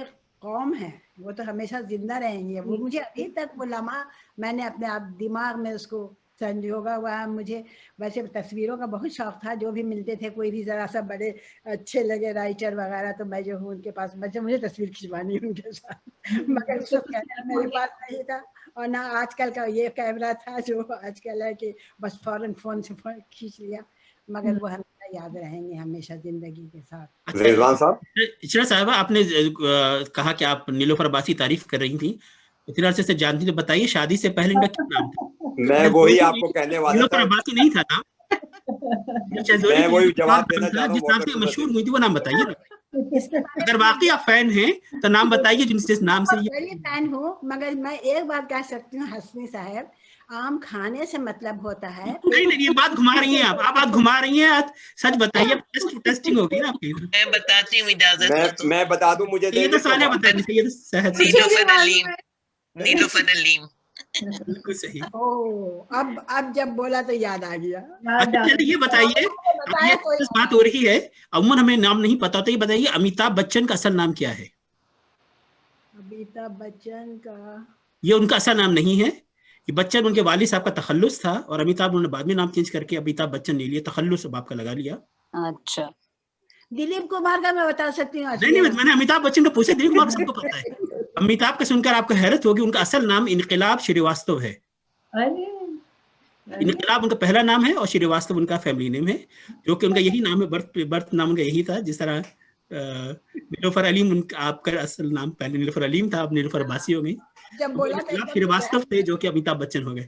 قوم ہے, وہ تو ہمیشہ زندہ رہیں گے. وہ مجھے ابھی تک وہ لمحہ میں نے اپنے آپ دماغ میں اس کو سنجوگا ہوا. مجھے ویسے تصویروں کا بہت شوق تھا, جو بھی ملتے تھے کوئی بھی ذرا سا بڑے اچھے لگے رائٹر وغیرہ تو میں جو ہوں ان کے پاس مجھے تصویر کھنچوانی ان کے ساتھ, مگر اس وقت کیمرہ میرے پاس نہیں تھا اور نہ آج کل کا یہ کیمرہ تھا جو آج کل ہے کہ بس فوراً فون سے کھینچ لیا. مگر وہ ہمیشہ یاد رہیں گے ہمیشہ زندگی کے ساتھ. رضوان صاحب, اشرا صاحبہ, آپ نے کہا کہ آپ نیلوفر عباسی تعریف کر رہی تھیں, اتنے عرصے سے جانتی, تو بتائیے شادی سے پہلے ان کا کیا نام تھا؟ میں وہی آپ کو کہنے والا نیلوفر تھا, عباسی نہیں تھا نام. میں وہی جواب دینا چاہ رہا ہوں. جس نام سے مشہور ہوئی تھی وہ نام بتائیے نا. اگر واقعی آپ فین ہیں تو نام بتائیے جس نام سے. بڑی فین ہوں, مگر میں ایک بات کہہ سکتی ہوں حسنی صاحب, آم کھانے سے مطلب ہوتا ہے. نہیں, یہ بات گھما رہی ہیں آپ بات گھما رہی ہیں. سچ بتائیے, ٹیسٹنگ ہوگی نا آپ کی. میں بتاتی ہوں, اجازت دو تو. میں بتا دوں, مجھے یہ تو سالیہ بتائیں گے. نیلوفر علیم, نیلوفر علیم. بالکل صحیح. اب جب بولا تو یاد آ گیا. چلیے یہ بتائیے, بات ہو رہی ہے عموماً ہمیں نام نہیں پتا ہوتا, یہ بتائیے امیتابھ بچن کا اصل نام کیا ہے؟ امیتابھ بچن کا یہ ان کا اصل نام نہیں ہے. یہ بچن ان کے والد صاحب کا تخلص تھا اور امیتابھ انہوں نے بعد میں نام چینج کر کے امیتابھ بچن لے لیا, تخلص باپ کا لگا لیا. اچھا, دلیپ کمار کا میں بتا سکتی ہوں. نہیں, میں نے امیتابھ بچن کو پوچھا, دلیپ کمار سب کو پتا ہے. امیتابھ کا سن کر آپ کو حیرت ہوگی, ان کا اصل نام انقلاب شریواستو ہے. انقلاب ان کا پہلا نام ہے اور شریواستو ان کا فیملی نیم ہے, جو کہ ان کا یہی نام ہے, برتھ نام ان کا یہی تھا. جس طرح نیلوفر علیم آپ کا اصل نام پہلے نیلوفر علیم تھا, اب نیلوفر عباسی ہو گئی. انقلاب شریواستو تھے جو کہ امیتابھ بچن ہو گئے.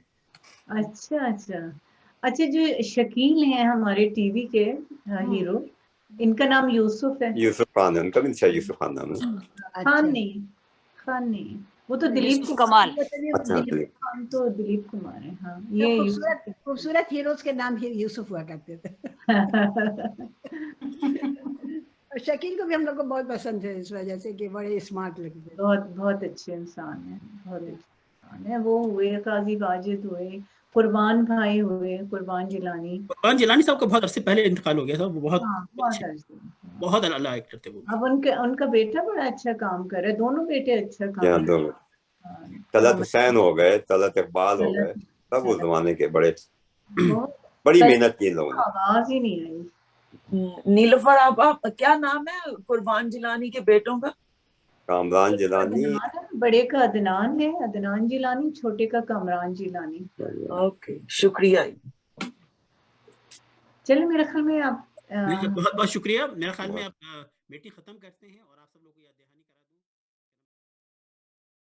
اچھا, جو شکیل ہیں ہمارے ٹی وی کے ہیرو, ان کا نام یوسف ہے. یوسف خان ہے ان کا, بھی یوسف خان نام ہے. خان نہیں, وہ تو دلیپ کمال. دلیپ خان تو دلیپ کمار ہے. ہاں, یہ خوبصورت ہیروز کے نام ہی یوسف ہوا کرتے تھے. شکیل کو بھی ہم لوگ کو بہت پسند ہے اس وجہ سے کہ بڑے اسمارٹ لگتے. بہت اچھے انسان ہیں, بہت اچھے انسان ہیں. وہ ہوئے قاضی واجد ہوئے, قربان بھائی ہوئے, قربان جیلانی صاحب کا بہت عرصے پہلے انتقال ہو گیا تھا. وہ بہت اعلیٰ ایکٹر تھے. اب ان کا بیٹا بڑا اچھا کام کر رہا ہے, دونوں بیٹے اچھا کام کر رہے ہیں. طلعت حسین ہو گئے, طلعت اقبال ہو گئے, سب اس زمانے کے بڑی محنت کی ان لوگوں نے. آواز ہی نہیں آئی. نیلوفر, آپ کیا نام ہے قربان جیلانی کے بیٹوں کا؟ کامران جیلانی, بڑے کا عدنان ہے, عدنان جیلانی, چھوٹے کا کامران جیلانی. اوکے, شکریہ. چلے, میرے خیال میں آپ بہت بہت شکریہ. میرے خیال میں آپ میٹنگ ختم کرتے ہیں اور